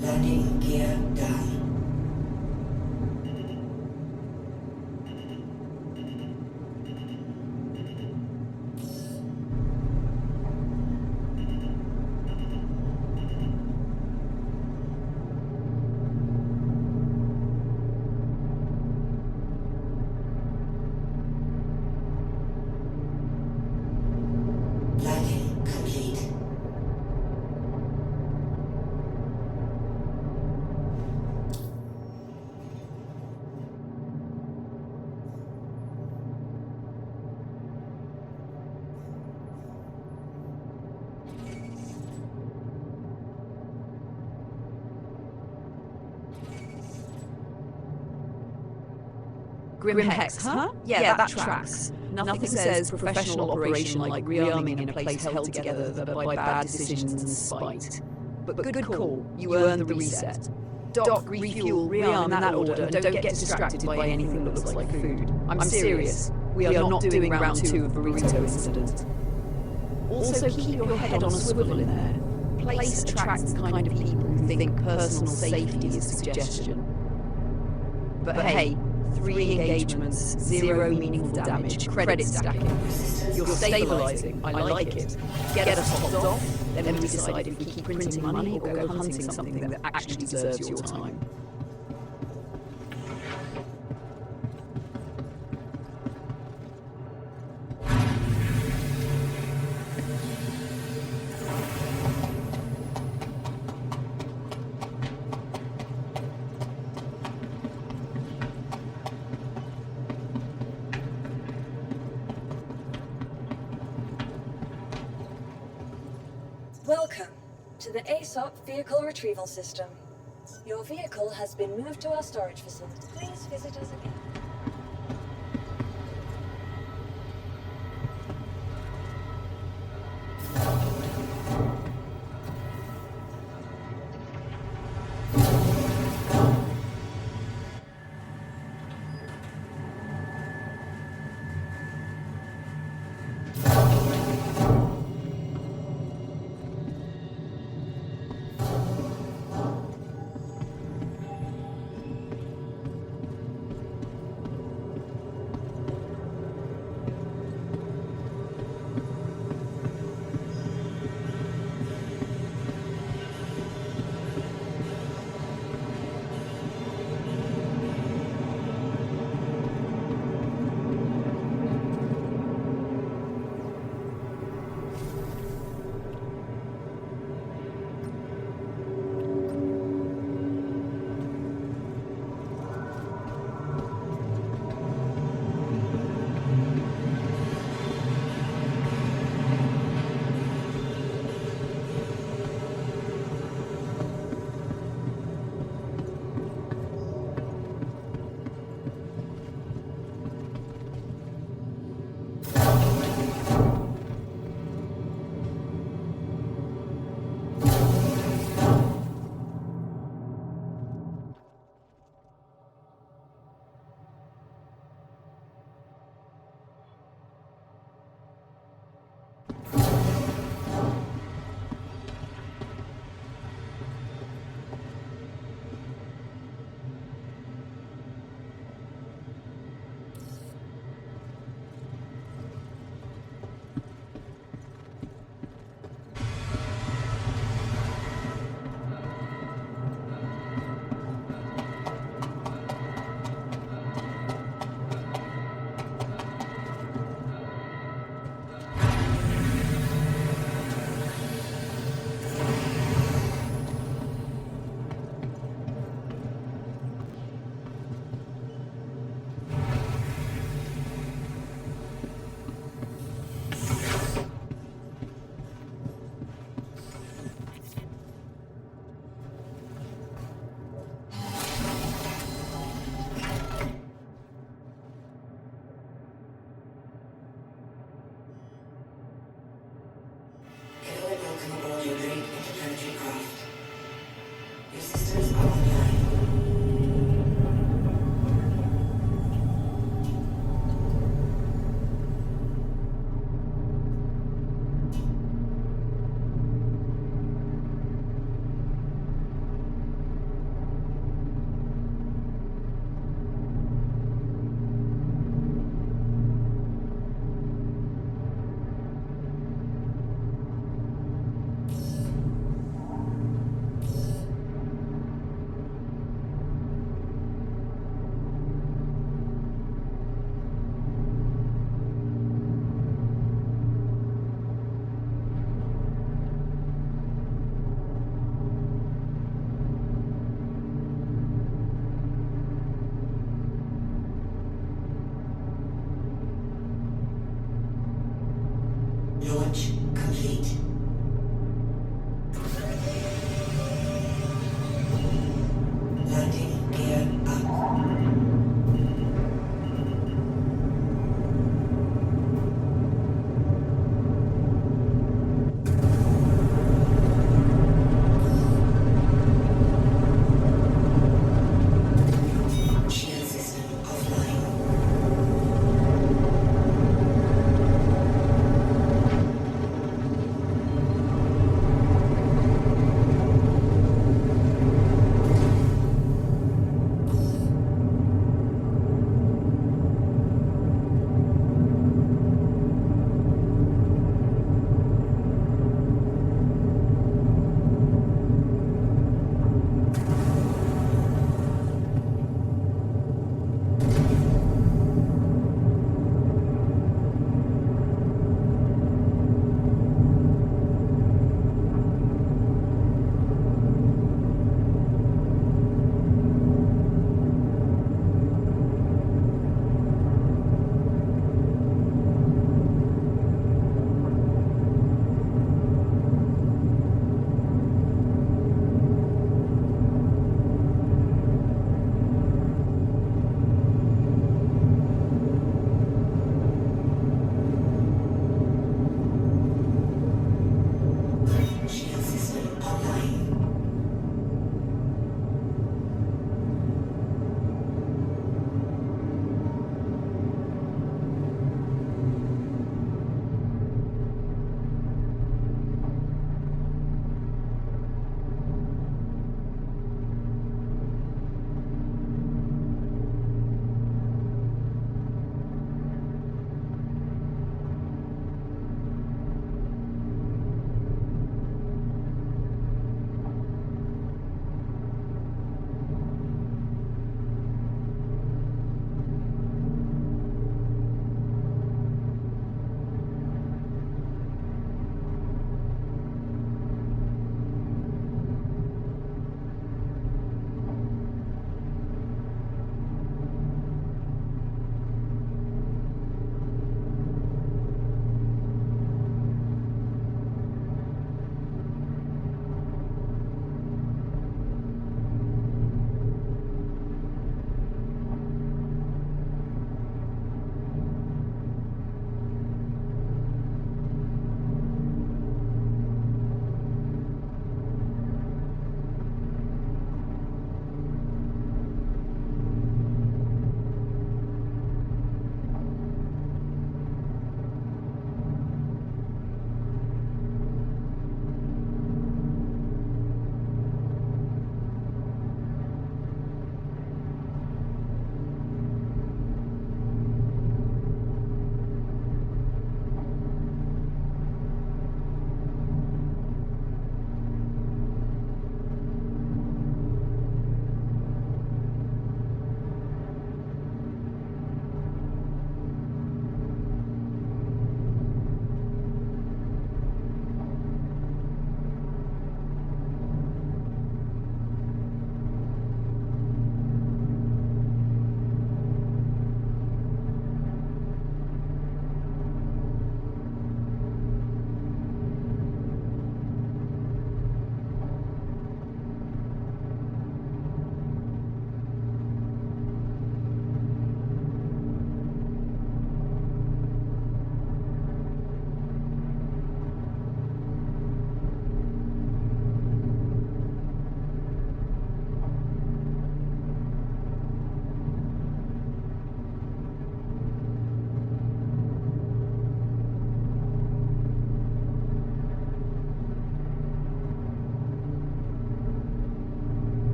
Landing gear down. Landing complete. Grim Hex, huh? Yeah, that tracks. Nothing says professional operation like rearming in a place held together by bad decisions and spite. But good call, you earned the reset. Dock, refuel, rearm in that order, and don't get distracted by anything that looks like food. I'm serious. We are not doing round 2 of burrito incident. Also, keep your head on a swivel in there. Place attracts the kind of people who think personal safety is suggestion. But hey, 3 engagements, 0 meaningful damage, credit stacking. You're stabilizing, I like it. Get us topped off, then we decide if we keep printing money or go hunting something that actually deserves your time. Welcome to the ASOP Vehicle Retrieval System. Your vehicle has been moved to our storage facility. Please visit us again.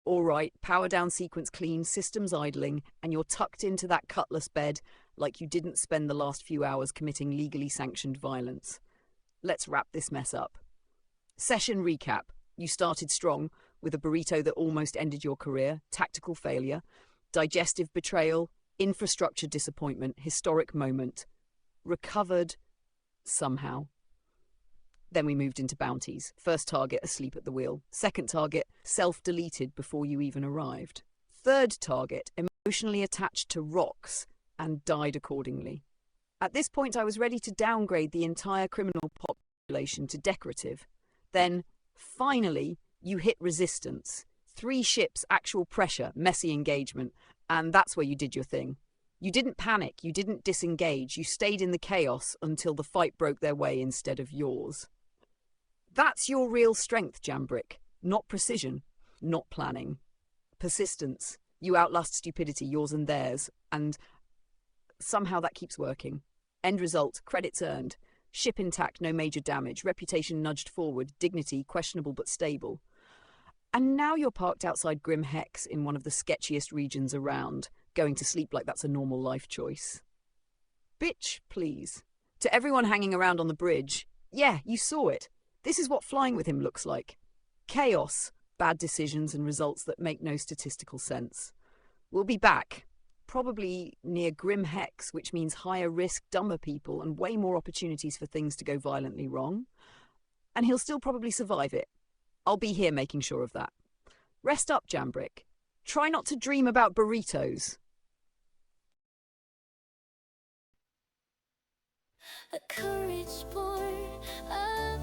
All right, power down sequence clean, systems idling, and you're tucked into that cutlass bed like you didn't spend the last few hours committing legally sanctioned violence. Let's wrap this mess up. Session recap. You started strong with a burrito that almost ended your career, tactical failure, digestive betrayal, infrastructure disappointment, historic moment. Recovered somehow. Then we moved into bounties. First target, asleep at the wheel. Second target, self-deleted before you even arrived. Third target, emotionally attached to rocks and died accordingly. At this point, I was ready to downgrade the entire criminal population to decorative. Then, finally, you hit resistance. 3 ships, actual pressure, messy engagement, and that's where you did your thing. You didn't panic, you didn't disengage, you stayed in the chaos until the fight broke their way instead of yours. That's your real strength, Jambrick. Not precision, not planning. Persistence. You outlast stupidity, yours and theirs, and somehow that keeps working. End result, credits earned. Ship intact, no major damage. Reputation nudged forward. Dignity, questionable but stable. And now you're parked outside Grim Hex in one of the sketchiest regions around, going to sleep like that's a normal life choice. Bitch, please. To everyone hanging around on the bridge, yeah, you saw it. This is what flying with him looks like. Chaos, bad decisions and results that make no statistical sense. We'll be back. Probably near Grim Hex, which means higher risk, dumber people, and way more opportunities for things to go violently wrong. And he'll still probably survive it. I'll be here making sure of that. Rest up, Jambrick. Try not to dream about burritos. A courage born of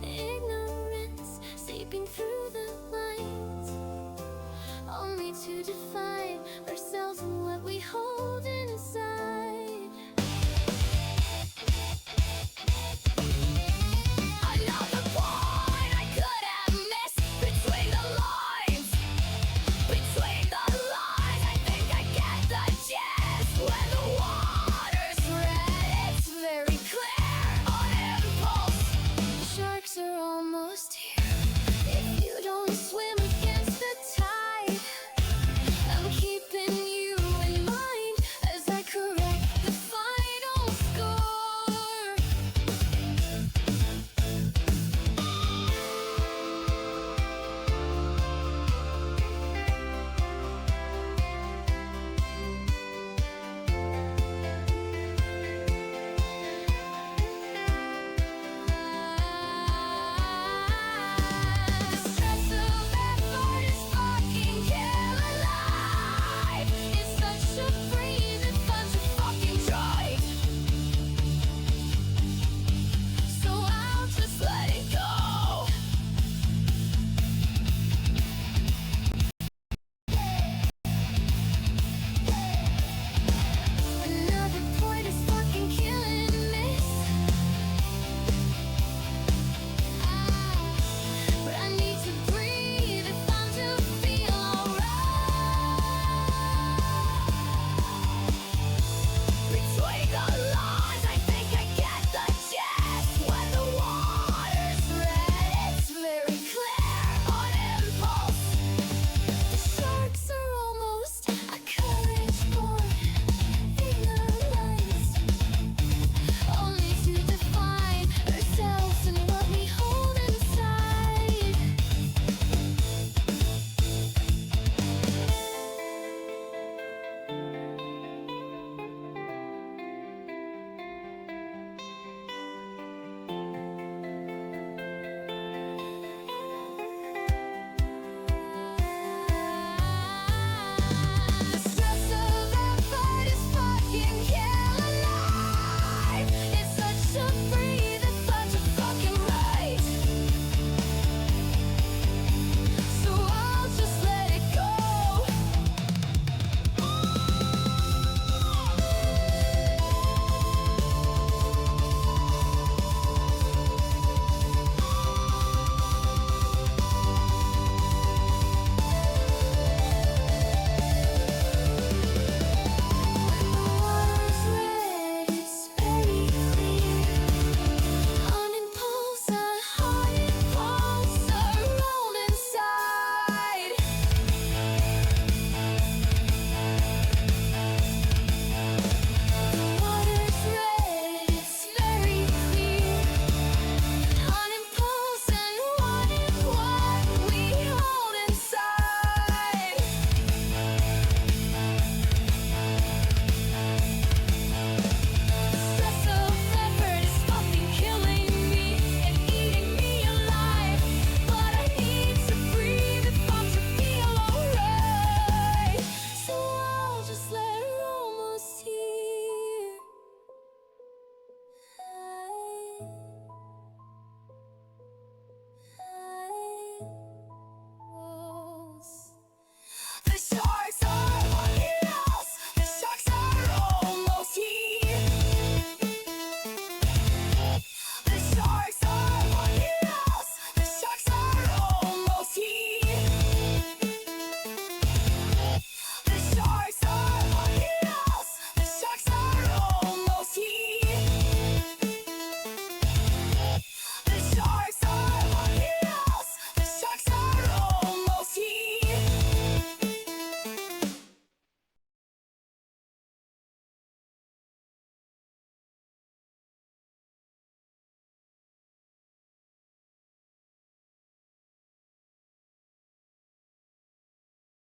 ignorance, sleeping through the lines, only to defeat